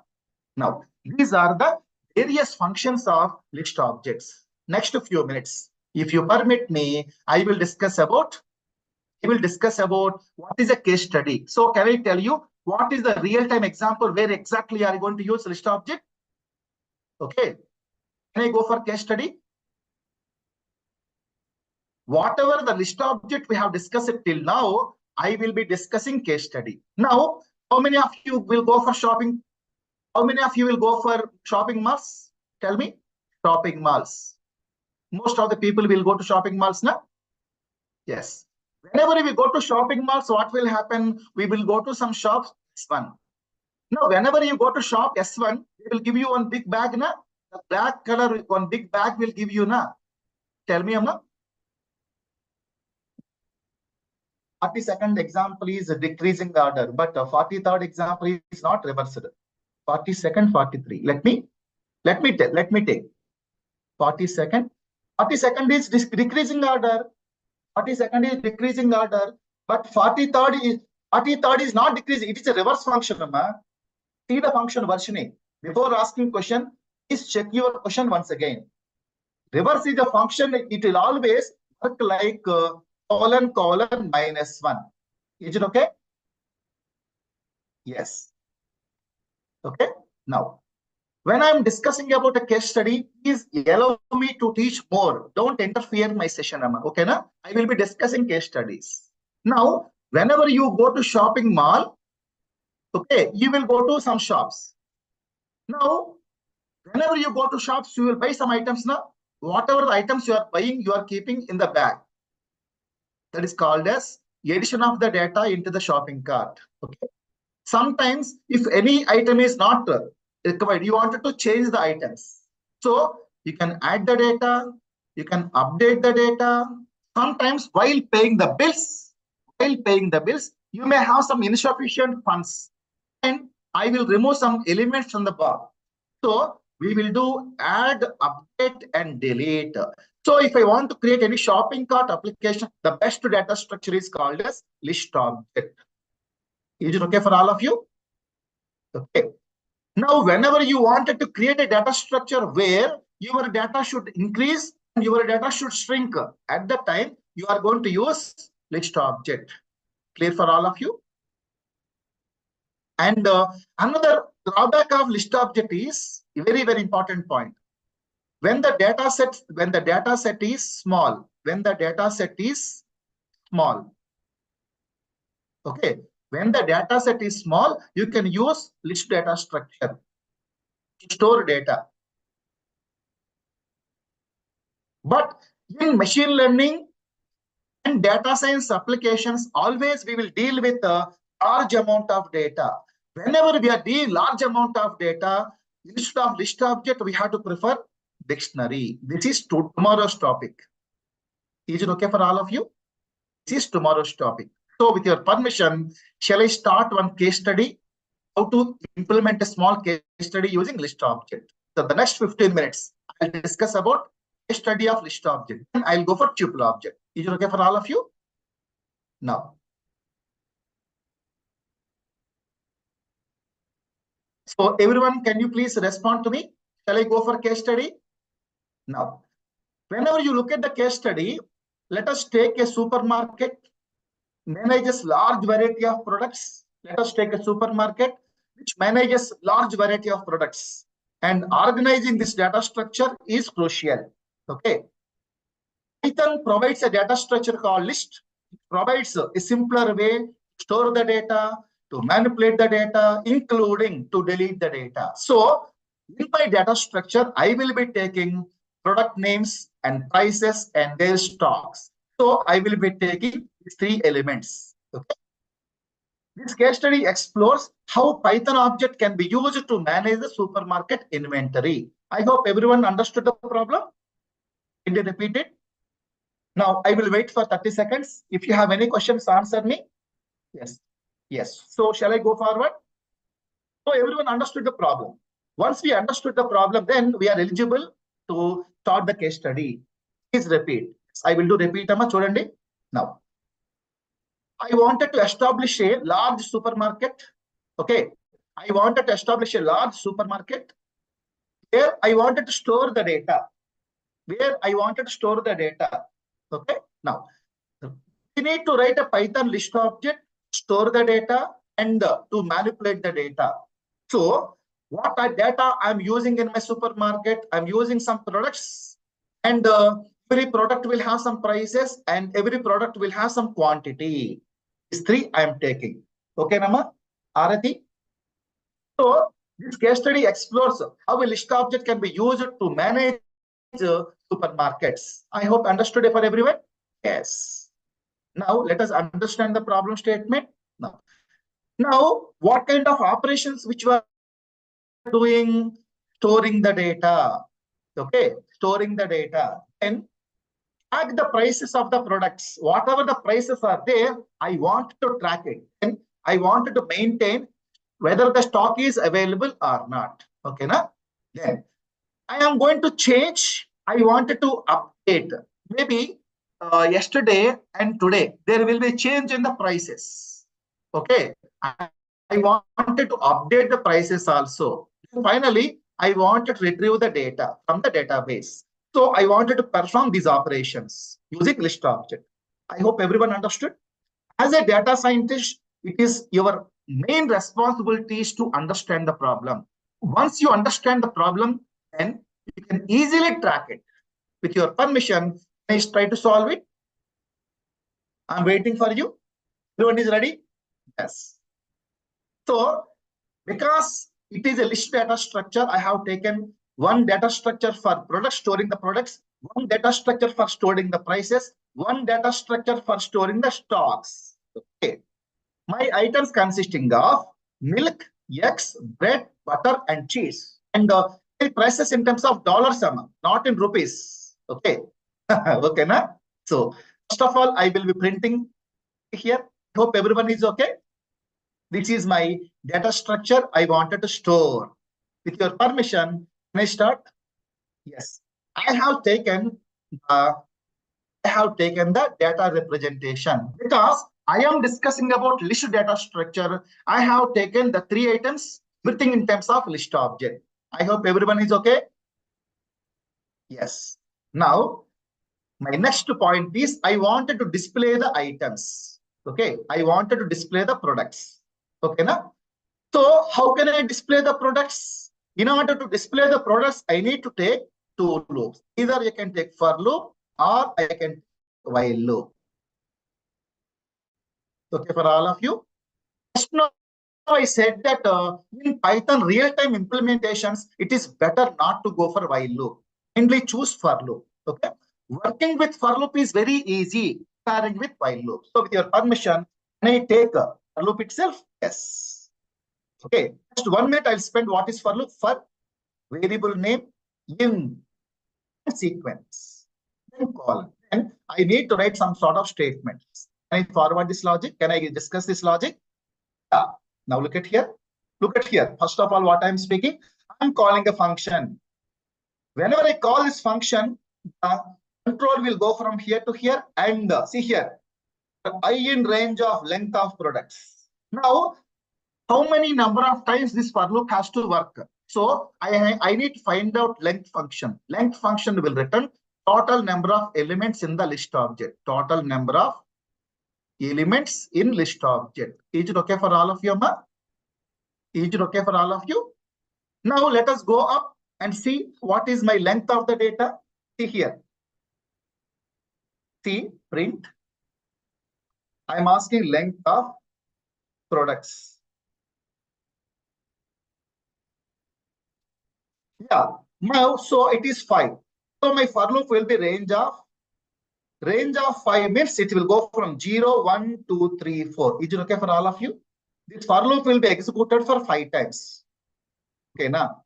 Now, these are the various functions of list objects. Next few minutes, if you permit me, I will discuss about what is a case study. So can I tell you what is the real-time example where exactly are you going to use list object? Okay. Can I go for case study? Whatever the list object we have discussed till now, I will be discussing case study. Now, how many of you will go for shopping? How many of you will go for shopping malls? Tell me. Shopping malls. Most of the people will go to shopping malls now. Yes. Whenever we go to shopping malls, what will happen? We will go to some shops S1. Now, whenever you go to shop S1, they will give you one big bag, na? The black color, one big bag will give you, na? Tell me, Amma. 42nd example is a decreasing order, but 43rd example is not reversed. 42nd, 43. Let me take 42nd. 42nd is decreasing order. 42nd is decreasing order, but 43rd is not decreasing. It is a reverse function, Amma. See the function versioning. Before asking question, please check your question once again. Reverse is a function. It will always work like colon -1. Is it okay? Yes. Okay. Now, when I'm discussing about a case study, please allow me to teach more. Don't interfere in my session, Amma. Okay, na? I will be discussing case studies. Now, whenever you go to shopping mall, okay, you will go to some shops. Now, whenever you go to shops, you will buy some items now. Whatever the items you are buying, you are keeping in the bag. That is called as addition of the data into the shopping cart. Okay. Sometimes, if any item is not required, you wanted to change the items. So you can add the data, you can update the data. Sometimes while paying the bills, you may have some insufficient funds. And I will remove some elements from the bar. So we will do add, update, and delete. So if I want to create any shopping cart application, the best data structure is called as list object. Is it okay for all of you? Okay. Now, whenever you wanted to create a data structure where your data should increase and your data should shrink. At that time, you are going to use list object. Clear for all of you? And another drawback of list object is a very, very important point. When the data set is small, okay, when the data set is small, you can use list data structure to store data. But in machine learning and data science applications, always we will deal with a large amount of data. Whenever we are dealing large amount of data, instead of list object, we have to prefer dictionary. This is tomorrow's topic. Is it okay for all of you? This is tomorrow's topic. So with your permission, shall I start one case study? How to implement a small case study using list object. So the next 15 minutes, I'll discuss about case study of list object. And I'll go for tuple object. Is it okay for all of you? Now. So everyone, can you please respond to me? Shall I go for case study? Now, whenever you look at the case study, let us take a supermarket, manages large variety of products. Let us take a supermarket which manages large variety of products. And organizing this data structure is crucial. Okay. Python provides a data structure called list. It provides a simpler way to store the data, to manipulate the data, including to delete the data. So in my data structure, I will be taking product names and prices and their stocks. So I will be taking these three elements. Okay. This case study explores how Python object can be used to manage the supermarket inventory. I hope everyone understood the problem. Can you repeat it? Now I will wait for 30 seconds. If you have any questions, answer me. Yes. Yes. So shall I go forward? So everyone understood the problem. Once we understood the problem, then we are eligible to start the case study. Please repeat. I will do repeat. Now, I wanted to establish a large supermarket. Okay. I wanted to establish a large supermarket where I wanted to store the data. Okay. Now, we need to write a Python list object, store the data, and to manipulate the data. So, what data I'm using in my supermarket? I'm using some products, and every product will have some prices, and every product will have some quantity. These three I'm taking. Okay, Nama? Arati? So, this case study explores how a list object can be used to manage supermarkets. I hope understood it for everyone? Yes. Now, let us understand the problem statement. Now, what kind of operations which we are doing? Storing the data. Okay, storing the data. And track the prices of the products. Whatever the prices are there, I want to track it. And I wanted to maintain whether the stock is available or not. Okay, na? Then I am going to change. I wanted to update. Maybe yesterday and today, there will be a change in the prices. Okay. I wanted to update the prices also. Finally, I wanted to retrieve the data from the database. So I wanted to perform these operations using list object. I hope everyone understood. As a data scientist, it is your main responsibility is to understand the problem. Once you understand the problem, then you can easily track it. With your permission, let's try to solve it. I'm waiting for you. Everyone is ready? Yes. So, because it is a list data structure, I have taken one data structure for product storing the products, one data structure for storing the prices, one data structure for storing the stocks. Okay. My items consisting of milk, eggs, bread, butter, and cheese. And the prices in terms of dollar sum, not in rupees. Okay. Okay, na? So, first of all, I will be printing here. Hope everyone is okay. This is my data structure I wanted to store. With your permission, can I start? Yes. I have taken the data representation because I am discussing about list data structure. I have taken the three items, everything in terms of list object. I hope everyone is okay. Yes. Now, My next point is I wanted to display the items. Okay, I wanted to display the products. Okay, now. So how can I display the products? In order to display the products, I need to take two loops. Either you can take for loop or I can take while loop. Okay, for all of you. Just now I said that in Python real-time implementations, it is better not to go for while loop. Kindly choose for loop. Okay, working with for loop is very easy. Pairing with while loop. So with your permission, can I take for loop itself? Yes. Okay, just 1 minute I'll spend what is for loop for variable name in sequence. Then call. And I need to write some sort of statements. Can I forward this logic? Can I discuss this logic? Yeah. Now look at here. Look at here. First of all, what I'm speaking, I'm calling a function. Whenever I call this function, the control will go from here to here and see here, I in range of length of products. Now, how many number of times this for loop has to work? So I need to find out length function. Length function will return total number of elements in the list object. Total number of elements in list object. Is it okay for all of you, Ma? Is it okay for all of you? Now let us go up and see what is my length of the data. See here. See print. I am asking length of products. Yeah. Now so it is 5. So my for loop will be range of 5 means it will go from 0, 1, 2, 3, 4. Is it okay for all of you? This for loop will be executed for 5 times. Okay, now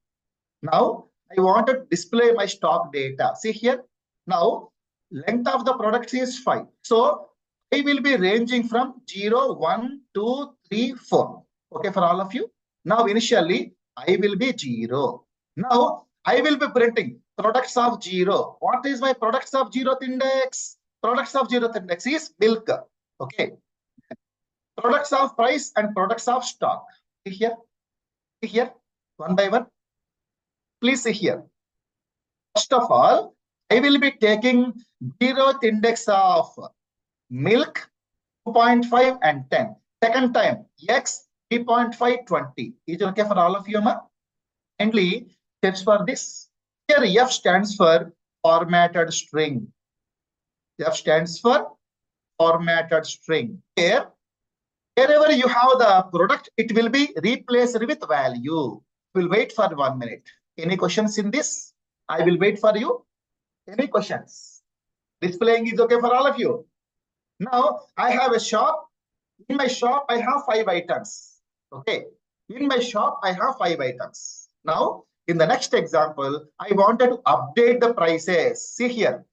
I want to display my stock data. See here. Now length of the products is 5. So I will be ranging from 0, 1, 2, 3, 4. Okay, for all of you. Now initially I will be 0. Now I will be printing products of 0. What is my products of 0th index? Products of 0th index is milk. Okay. Products of price and products of stock. See here. See here. One by one. Please see here. First of all, I will be taking 0th index of milk 2.5 and 10. Second time, X 3.5, 20. Is it okay for all of you, ma? Kindly steps for this. Here F stands for formatted string. F stands for formatted string. Here, wherever you have the product, it will be replaced with value. We'll wait for 1 minute. Any questions in this? I will wait for you. Any questions? Displaying is okay for all of you. Now I have a shop. In my shop, I have 5 items. Okay. In my shop, I have 5 items. Now, in the next example, I wanted to update the prices. See here.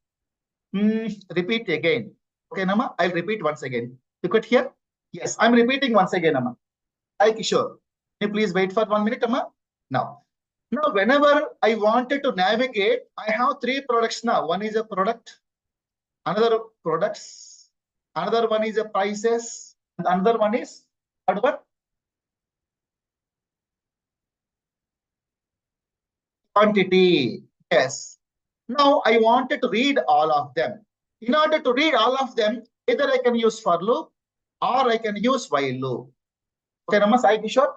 Repeat again. Okay, Nama, I'll repeat once again. Look at here. Yes, I'm repeating once again, Nama. Hi, Kishore. Can you please wait for 1 minute, Nama? Now, whenever I wanted to navigate, I have 3 products now. One is a product, another products, another one is a prices, and another one is what? Quantity. Yes. Now I wanted to read all of them. In order to read all of them, either I can use for loop or I can use while loop. Okay, Namaste, Kishore.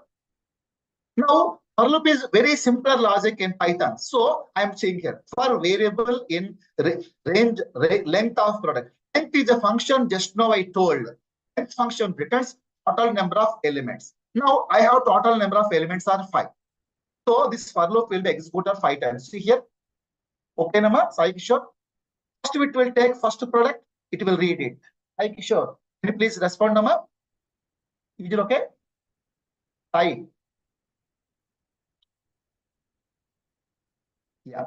Now, for loop is very simpler logic in Python. So I'm saying here for variable in range length of product. Length is a function just now I told. Length function returns total number of elements. Now I have total number of elements are 5. So this for loop will be executed 5 times. See here. Okay, Nama, Sai Kishore. First, it will take first product, it will read it. Sai Kishore, can you please respond, Nama? Is it okay? Sai. Yeah.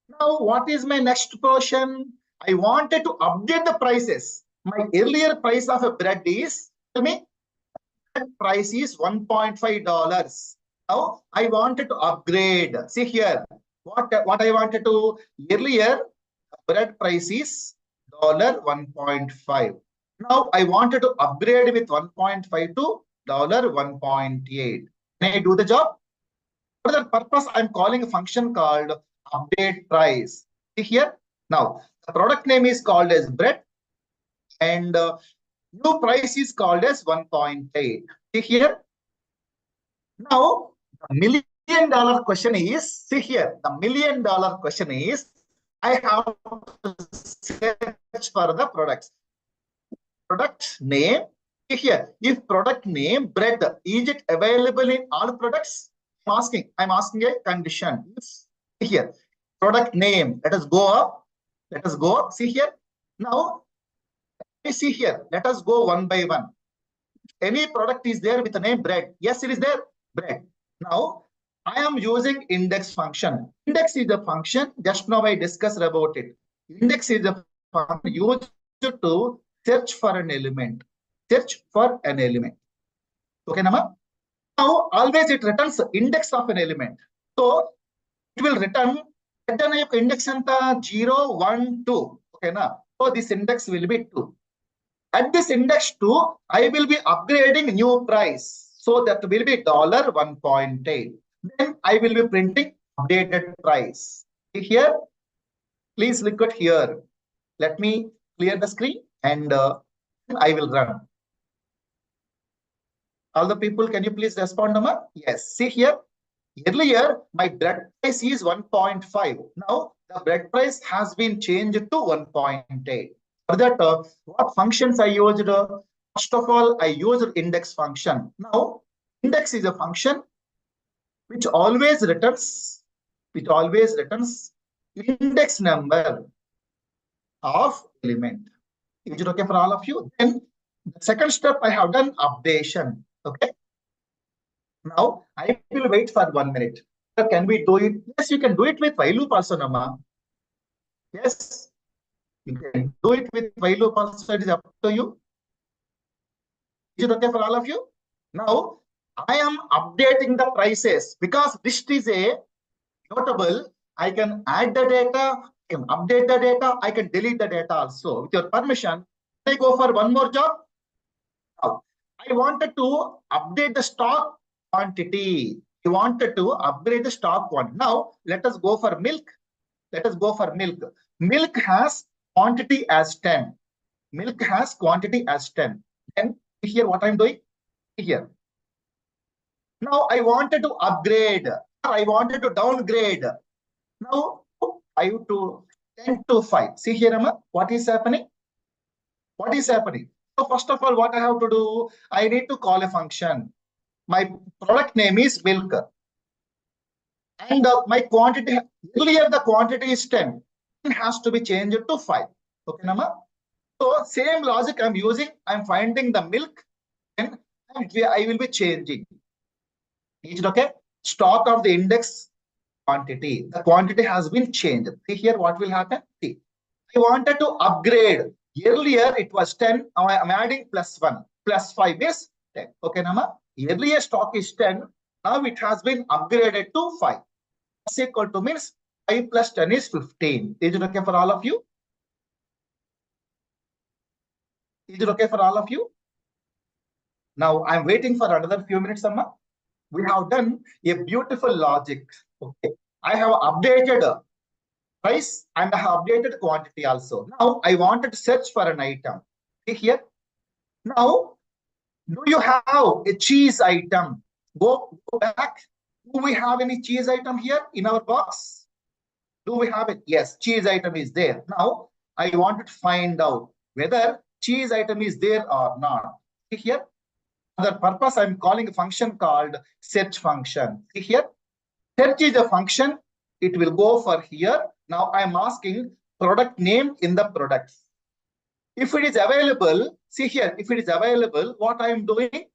Now, what is my next portion? I wanted to update the prices. My earlier price of a bread is, tell me, price is $1.5. Now, I wanted to upgrade. See here, what I wanted to earlier, bread price is $1.5. Now, I wanted to upgrade with 1.5 to $1.8. Can I do the job? For that purpose, I'm calling a function called update price. See here. Now, The product name is called as bread, and new price is called as 1.8. See here. Now, the million dollar question is, see here, the million dollar question is, I have to search for the products. Product name, see here, if product name bread, is it available in all products? I'm asking a condition. See here, product name, let us go up, see here. Now, see here, let us go one by one. Any product is there with the name bread? Yes, it is there, bread. Now, I am using index function. Index is a function, just now I discussed about it. Index is a function used to search for an element. Okay, Nama? Now, always it returns index of an element. So, it will return index 0, 1, 2. Okay, na? So, this index will be 2. At this index 2, I will be upgrading new price. So that will be $1.8. Then I will be printing updated price. Here, please look at here. Let me clear the screen and I will run. All the people, can you please respond, Amma? Yes. See here. Earlier, my bread price is 1.5. Now, the bread price has been changed to 1.8. For that, what functions I used? First of all, I used index function. Now, index is a function which always returns index number of element. Is it okay for all of you? Then the second step I have done updation. Okay. Now I will wait for 1 minute. Can we do it? Yes, you can do it with while loop also, Nama. Yes, you can do it with while loop also. It is up to you. Is it okay for all of you? Now I am updating the prices because list is a notable. I can add the data, I can update the data, I can delete the data also. With your permission, I go for one more job. Now, I wanted to update the stock quantity. I wanted to upgrade the stock quantity. Now, let us go for milk. Milk has quantity as 10. Then here what I'm doing? Here. Now, I wanted to upgrade. I wanted to downgrade. Now, 5 to 10 to 5. See here, Amma, what is happening? So first of all, what I have to do? I need to call a function. My product name is milk. And my quantity, earlier the quantity is 10. It has to be changed to 5. Okay, Nama? So same logic I'm using. I'm finding the milk and I will be changing. Is it okay? Stock of the index quantity. The quantity has been changed. See here what will happen? See, I wanted to upgrade. Earlier it was 10. Now I am adding plus 1. Plus 5 is 10. Okay, Nama? Earlier stock is 10. Now it has been upgraded to 5. That's equal to means 5 plus 10 is 15. Is it okay for all of you? Now I'm waiting for another few minutes, Amma. We have done a beautiful logic. Okay. I have updated price and I have updated quantity also. Now I wanted to search for an item. See here. Now, do you have a cheese item? Go back. Do we have any cheese item here in our box? Do we have it? Yes, cheese item is there. Now, I wanted to find out whether cheese item is there or not. See here. For that purpose, I'm calling a function called search function. See here. Search is a function. It will go for here. Now, I'm asking product name in the products. If it is available, see here, if it is available, what I am doing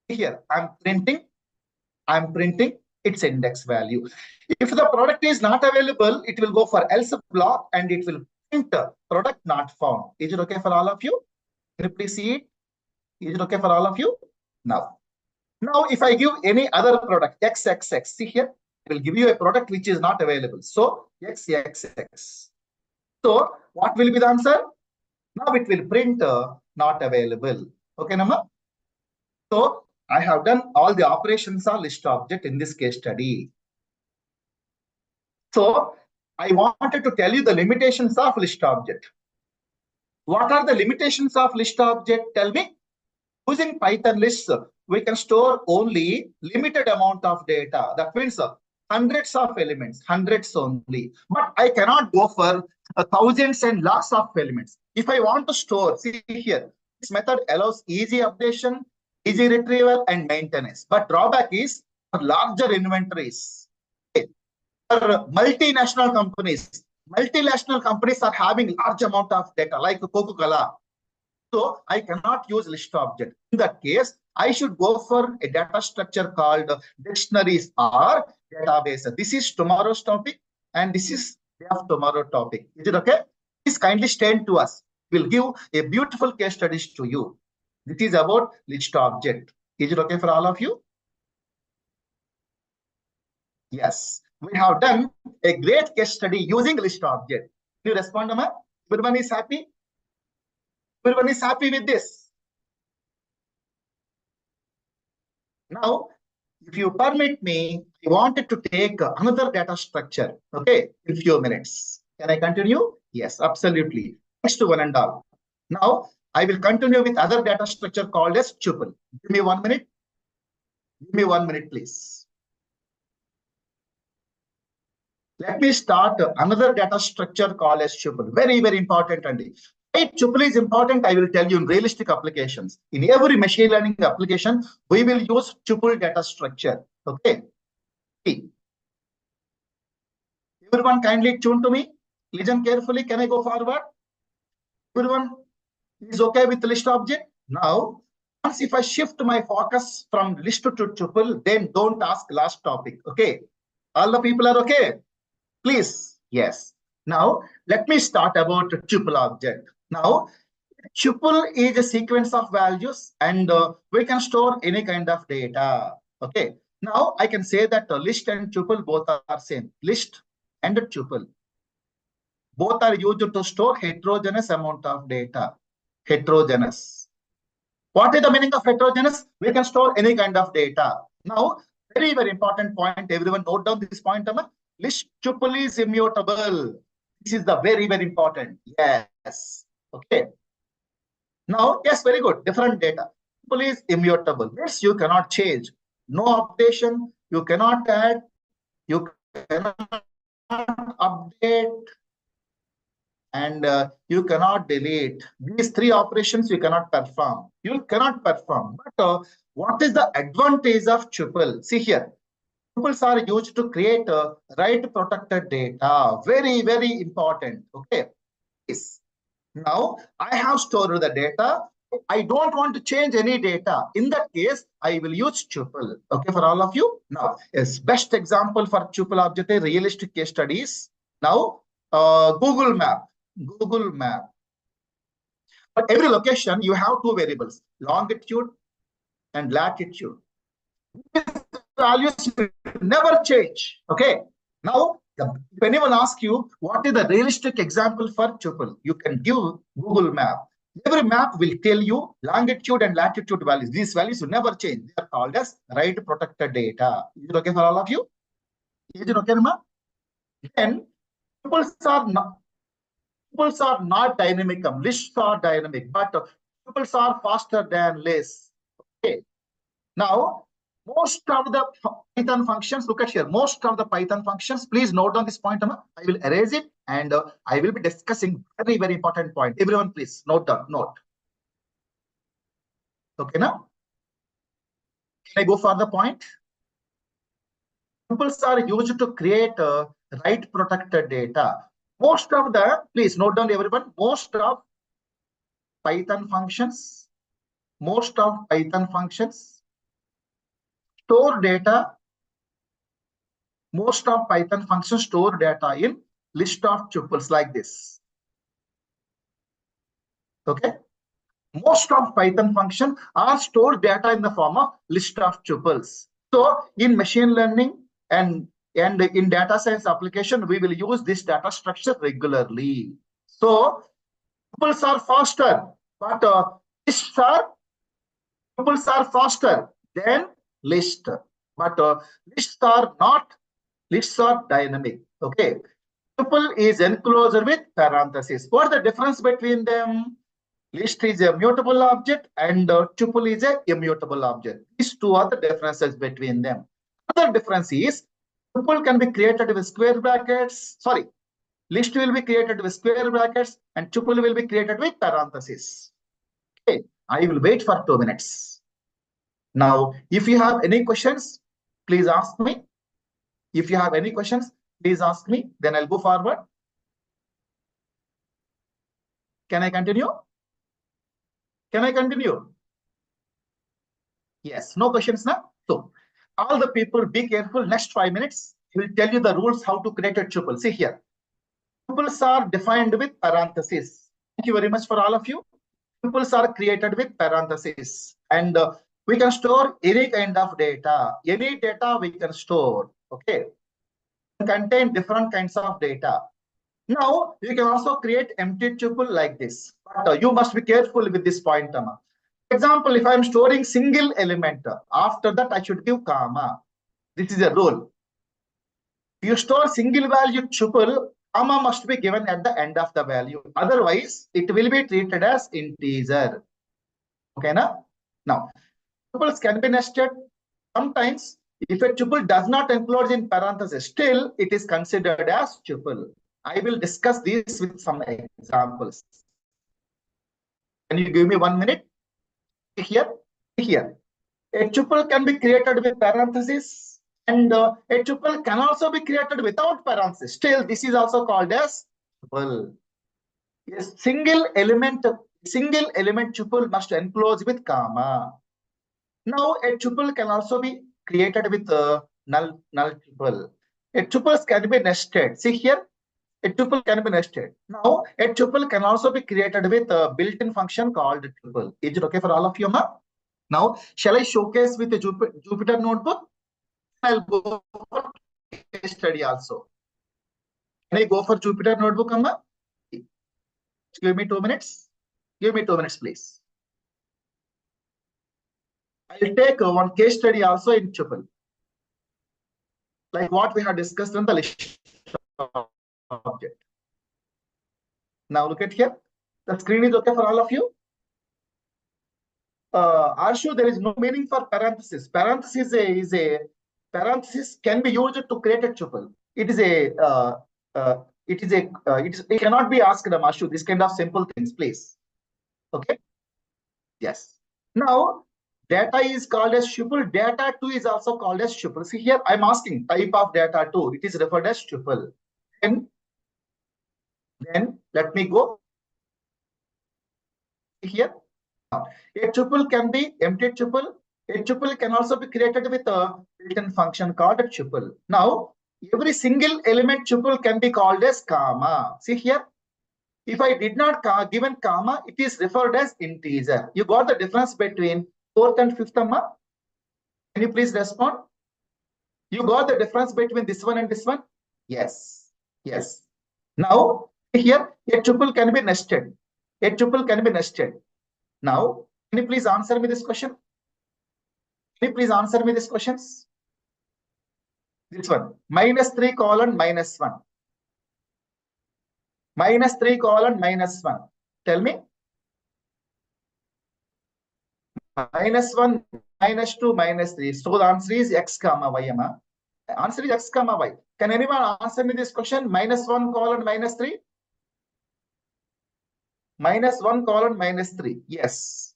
here, I'm printing its index value. If the product is not available, it will go for else block and it will print product not found. Is it okay for all of you? Can you please see it? Is it okay for all of you? Now, if I give any other product, XXX, see here, it will give you a product which is not available. So, XXX. So, what will be the answer? Now it will print not available. Okay, Nama? So I have done all the operations on list object in this case study. So I wanted to tell you the limitations of list object. What are the limitations of list object? Tell me. Using Python lists, we can store only limited amount of data. That means hundreds of elements, hundreds only. But I cannot go for thousands and lots of elements. If I want to store, see here, this method allows easy updation, easy retrieval, and maintenance. But drawback is for larger inventories. Okay. For multinational companies are having large amount of data, like Coca-Cola. So I cannot use list object. In that case, I should go for a data structure called dictionaries or database. This is tomorrow's topic and this is day of tomorrow topic. Is it okay? Please kindly stand to us. We'll give a beautiful case studies to you. This is about list object. Is it okay for all of you? Yes. We have done a great case study using list object. Can you respond, Amma? Everyone is happy? Everyone is happy with this. Now, if you permit me, I wanted to take another data structure, okay, in few minutes. Can I continue? Yes, absolutely. Next to one and all. Now, I will continue with other data structure called as tuple. Give me 1 minute. Give me 1 minute, please. Let me start another data structure called as tuple. Very, very important. Why tuple is important, I will tell you in realistic applications. In every machine learning application, we will use tuple data structure. Okay. Everyone kindly tune to me. Listen carefully. Can I go forward? Everyone is okay with the list object? Now, once if I shift my focus from list to tuple, then don't ask last topic. Okay. All the people are okay? Please. Yes. Now, let me start about tuple object. Now, tuple is a sequence of values and we can store any kind of data. Okay. Now, I can say that list and tuple both are same. List and tuple. Both are used to store heterogeneous amount of data. Heterogeneous. What is the meaning of heterogeneous? We can store any kind of data. Now, very, very important point. Everyone note down this point. List tuple is immutable. This is the very, very important. Yes. Okay. Now, yes, very good. Different data. Tuple is immutable. This you cannot change. No updation. You cannot add. You cannot update. And you cannot delete. These three operations you cannot perform. You cannot perform. But what is the advantage of tuple? See here. Tuples are used to create write protected data. Very, very important. Okay. Yes. Now, I have stored the data. I don't want to change any data. In that case, I will use tuple. Okay, for all of you. Now, yes, best example for tuple object is realistic case studies. Now, Google Map. Google Map. But every location, you have two variables, longitude and latitude. These values will never change. Okay. Now, if anyone asks you, what is the realistic example for tuple? You can give Google Map. Every map will tell you longitude and latitude values. These values will never change. They are called as write protected data. Is it okay for all of you? Is it okay, Ma? Then, tuples are not dynamic. Lists are dynamic, but tuples are faster than lists. Okay. Now, most of the Python functions, look at here, most of the Python functions, please note down this point. I will erase it and I will be discussing very, very important point. Everyone, please note down, note. Okay, now? Can I go for the point? Tuples are used to create write protected data. Most of the, please note down everyone, most of Python functions store data. Most of Python functions store data in list of tuples like this. Okay. Most of Python functions are stored data in the form of list of tuples. So in machine learning and in data science application, we will use this data structure regularly. So tuples are faster, but tuples are faster than list. But lists are dynamic. Okay. Tuple is enclosed with parentheses. What's the difference between them? List is a mutable object and tuple is a immutable object. These two are the differences between them. Another difference is tuple can be created with square brackets. Sorry, list will be created with square brackets and tuple will be created with parentheses. Okay, I will wait for 2 minutes. Now, if you have any questions, please ask me. If you have any questions, please ask me. Then I'll go forward. Can I continue? Can I continue? Yes, no questions now. So, all the people be careful. Next 5 minutes, I will tell you the rules how to create a tuple. See here. Tuples are defined with parentheses. Thank you very much for all of you. Tuples are created with parentheses. And we can store any kind of data. Any data we can store. Okay. Contain different kinds of data. Now, you can also create empty tuple like this. But you must be careful with this point, Amma. For example, if I am storing single element, after that I should give comma. This is a rule. If you store single value tuple, comma must be given at the end of the value. Otherwise, it will be treated as integer. Okay, na? Now, tuples can be nested. Sometimes, if a tuple does not enclose in parentheses, still it is considered as tuple. I will discuss this with some examples. Can you give me 1 minute? Here. A tuple can be created with parentheses, and a tuple can also be created without parentheses. Still, this is also called as tuple. A single element tuple must enclose with comma. Now, a tuple can also be created with null tuple. A tuples can be nested. See here. A tuple can be nested. Now, a tuple can also be created with a built-in function called tuple. Is it okay for all of you, ma? Now, shall I showcase with a Jupyter notebook? I'll go for case study also. Can I go for Jupyter notebook, Amma? Give me 2 minutes. Give me 2 minutes, please. I'll take one case study also in tuple, like what we have discussed in the list object. Now look at here. The screen is okay for all of you. Arshu, there is no meaning for parenthesis. Parenthesis can be used to create a tuple. It cannot be asked, Arshu, this kind of simple things, please. Okay. Yes. Now, data is called as tuple. Data 2 is also called as tuple. See here, I'm asking type of data 2. It is referred as tuple. And then let me go here. A tuple can be empty tuple. A tuple can also be created with a built-in function called a tuple. Now, every single element tuple can be called as comma. See here, if I did not given comma, it is referred as integer. You got the difference between 4th and 5th, Amma? Can you please respond? You got the difference between this one and this one? Yes. Yes. Now, here, a tuple can be nested. A tuple can be nested. Now, can you please answer me this question? Can you please answer me these questions? This one, -3 colon -1. -3 colon -1. Tell me. -1, -2, -3. So the answer is x comma y. Answer is x comma y. Can anyone answer me this question? -1 colon -3. -1 colon -3. Yes.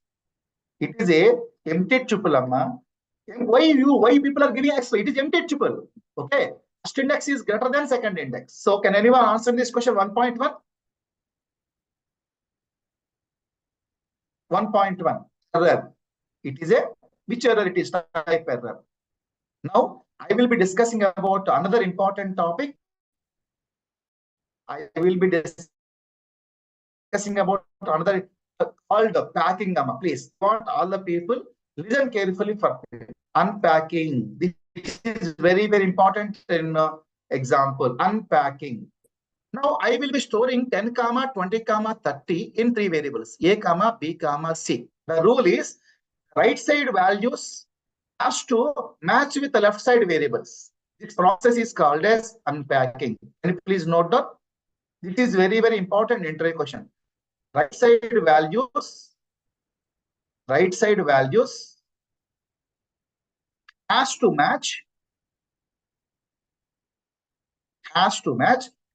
It is a empty tuple, Amma. Why people are giving x? It is empty tuple. Okay. First index is greater than second index. So can anyone answer this question? 1.1. 1.1. Error. It is a which error? It is type error. Now I will be discussing about another important topic. I will be discussing about another called packing. Please, want all the people listen carefully for unpacking. This is very, very important in example. Unpacking. Now I will be storing 10, 20, 30 in 3 variables, A, B, C. The rule is right side values has to match with the left side variables. This process is called as unpacking. Can you please note that? This is very, very important interview question. Right side values has to match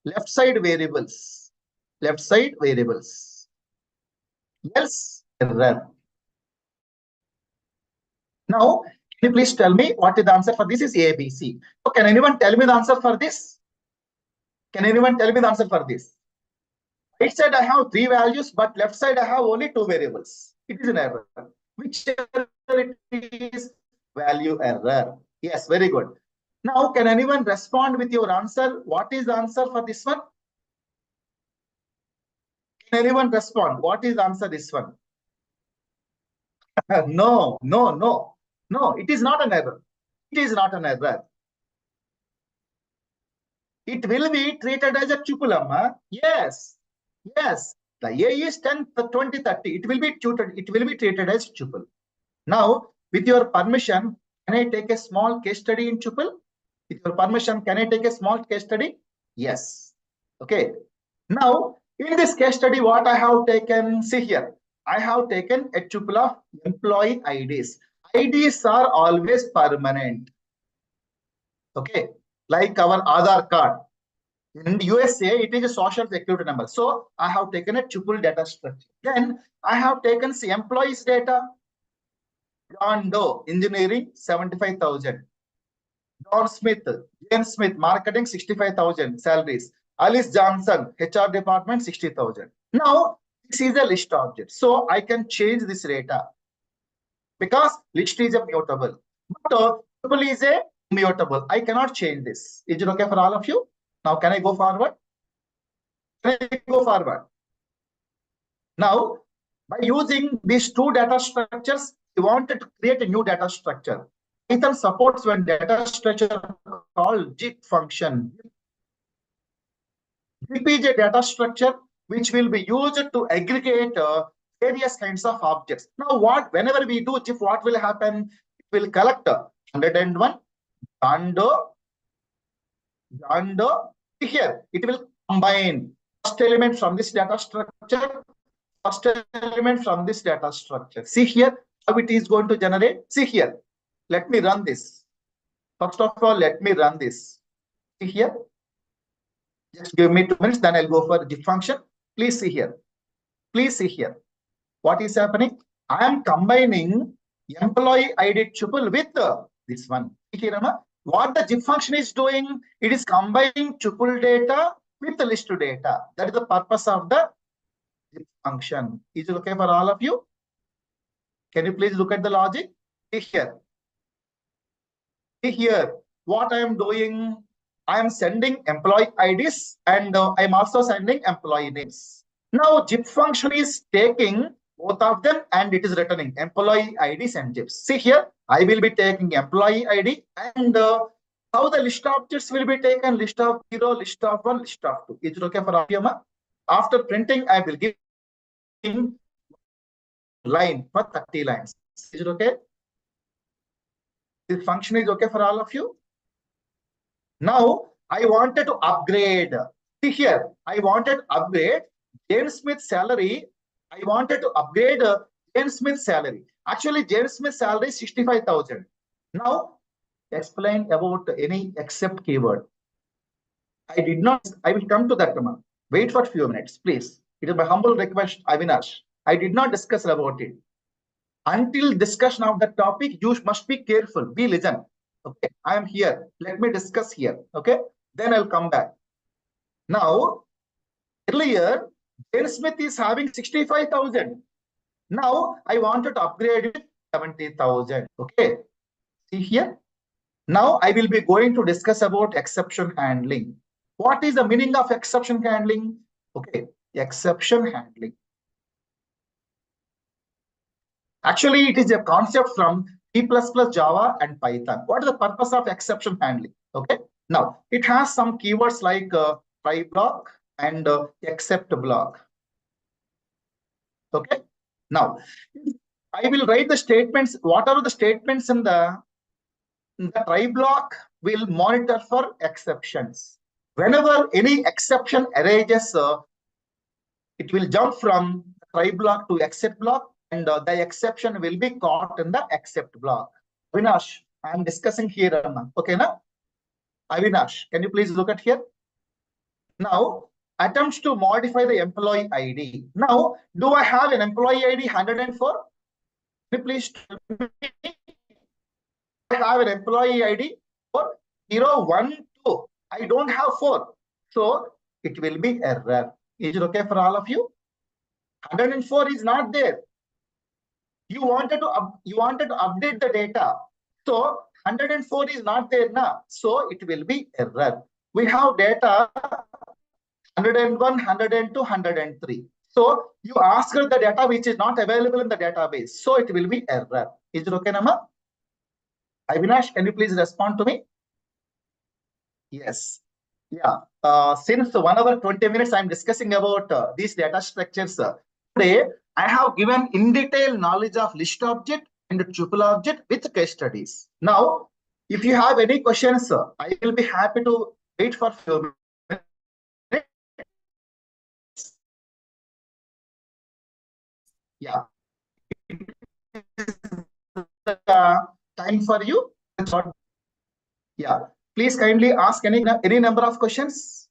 left side variables. Else error. Now, can you please tell me what is the answer for this? Is A, B, C. So can anyone tell me the answer for this? Right side I have 3 values, but left side I have only 2 variables. It is an error. Which error it is? Value error. Yes, very good. Now, can anyone respond with your answer? What is the answer for this one? Can anyone respond? What is the answer this one? No, it is not an error. It will be treated as a tuple, amma. Yes. The A is 10, 20, 30. It will be treated as tuple. Now, with your permission, can I take a small case study in tuple? With your permission, can I take a small case study? Yes. Okay. Now, in this case study, what I have taken, see here, I have taken a tuple of employee IDs. IDs are always permanent. Okay. Like our Aadhaar card. In USA, it is a social security number. So I have taken a tuple data structure. Then I have taken the employees data. John Doe, engineering, 75,000. James Smith, marketing, 65,000 salaries. Alice Johnson, HR department, 60,000. Now, this is a list object. So I can change this data because list is a mutable. But tuple is a mutable. I cannot change this. Is it okay for all of you? Now, can I go forward? Now, by using these 2 data structures, we wanted to create a new data structure. Python supports one data structure called JIT function. JIT is a data structure which will be used to aggregate various kinds of objects. Now, whenever we do JIT, what will happen? It will collect 101, John Doe. Here, it will combine first element from this data structure, See here how it is going to generate. See here. Let me run this. First of all, let me run this. See here. Just give me 2 minutes, then I'll go for the function. Please see here. What is happening? I am combining employee ID tuple with this one. What the JIT function is doing, it is combining tuple data with the list data. That is the purpose of the JIT function. Is it okay for all of you? Can you please look at the logic? See here. What I am doing, I am sending employee IDs and I am also sending employee names. Now, JIT function is taking both of them and it is returning employee IDs and JITs. See here, I will be taking employee ID and how the list objects will be taken, list of 0, list of 1, list of 2. Is it okay for all of you? After printing, I will give line for 30 lines. Is it okay? This function is okay for all of you? Now, I wanted to upgrade. See here, I wanted to upgrade James Smith's salary. I wanted to upgrade James Smith's salary. Actually, James Smith's salary is 65,000. Now, explain about any except keyword. I will come to that one. Wait for a few minutes, please. It is my humble request, Avinash. I did not discuss about it. Until discussion of the topic, you must be careful. Be listen. Okay, I am here. Let me discuss here. Okay, then I'll come back. Now, earlier, James Smith is having 65,000. Now, I wanted to upgrade it 70,000. Okay, see here. Now, I will be going to discuss about exception handling. What is the meaning of exception handling? Okay, exception handling. Actually, it is a concept from C++, Java, and Python. What is the purpose of exception handling? Okay. Now, it has some keywords like try block and except block. Okay. Now, I will write the statements. What are the statements in the try block? will monitor for exceptions. Whenever any exception arises, it will jump from try block to except block, and the exception will be caught in the except block. Avinash, I am discussing here. Okay, na? Avinash, can you please look at here? Now, attempts to modify the employee ID. Now, do I have an employee ID 104? Can you please tell me? I have an employee ID 4012. I don't have 4. So, it will be error. Is it okay for all of you? 104 is not there. You wanted to update the data. So 104 is not there now. So it will be error. We have data 101, 102, 103. So you asked the data which is not available in the database. So it will be error. Is it okay, Nama? Avinash, can you please respond to me? Yes. Yeah. Since 1 hour 20 minutes, I'm discussing about these data structures. Today, I have given in detail knowledge of list object and tuple object with case studies. Now, if you have any questions, I will be happy to wait for a few minutes. Yeah. Time for you. Yeah. Please kindly ask any number of questions.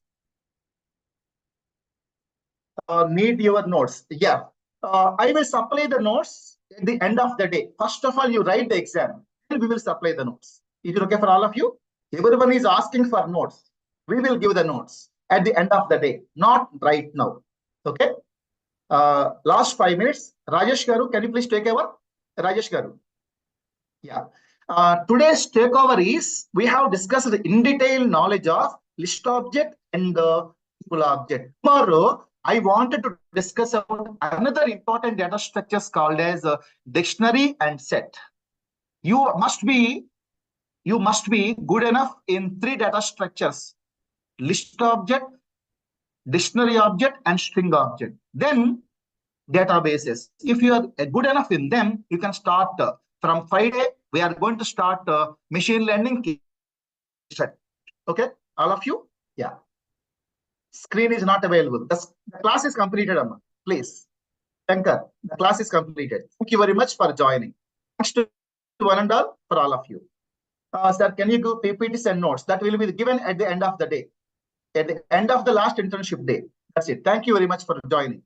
Need your notes. Yeah. I will supply the notes at the end of the day. First of all, you write the exam, and we will supply the notes. Is it okay for all of you? Everyone is asking for notes. We will give the notes at the end of the day, not right now. Okay. Last 5 minutes. Rajesh Garu, can you please take over? Rajesh Garu. Yeah. Today's takeover is we have discussed in detail knowledge of list object and the tuple object. Tomorrow, I wanted to discuss about another important data structures called as dictionary and set. You must be good enough in 3 data structures: list object, dictionary object, and string object. Then databases. If you are good enough in them, you can start from Friday. We are going to start machine learning key set. Okay, all of you? Yeah. Screen is not available. The class is completed, Amma. Please. Shankar, the class is completed. Thank you very much for joining. Thanks to one and all for all of you. Sir, can you do PPTs and notes? That will be given at the end of the day. At the end of the last internship day. That's it. Thank you very much for joining.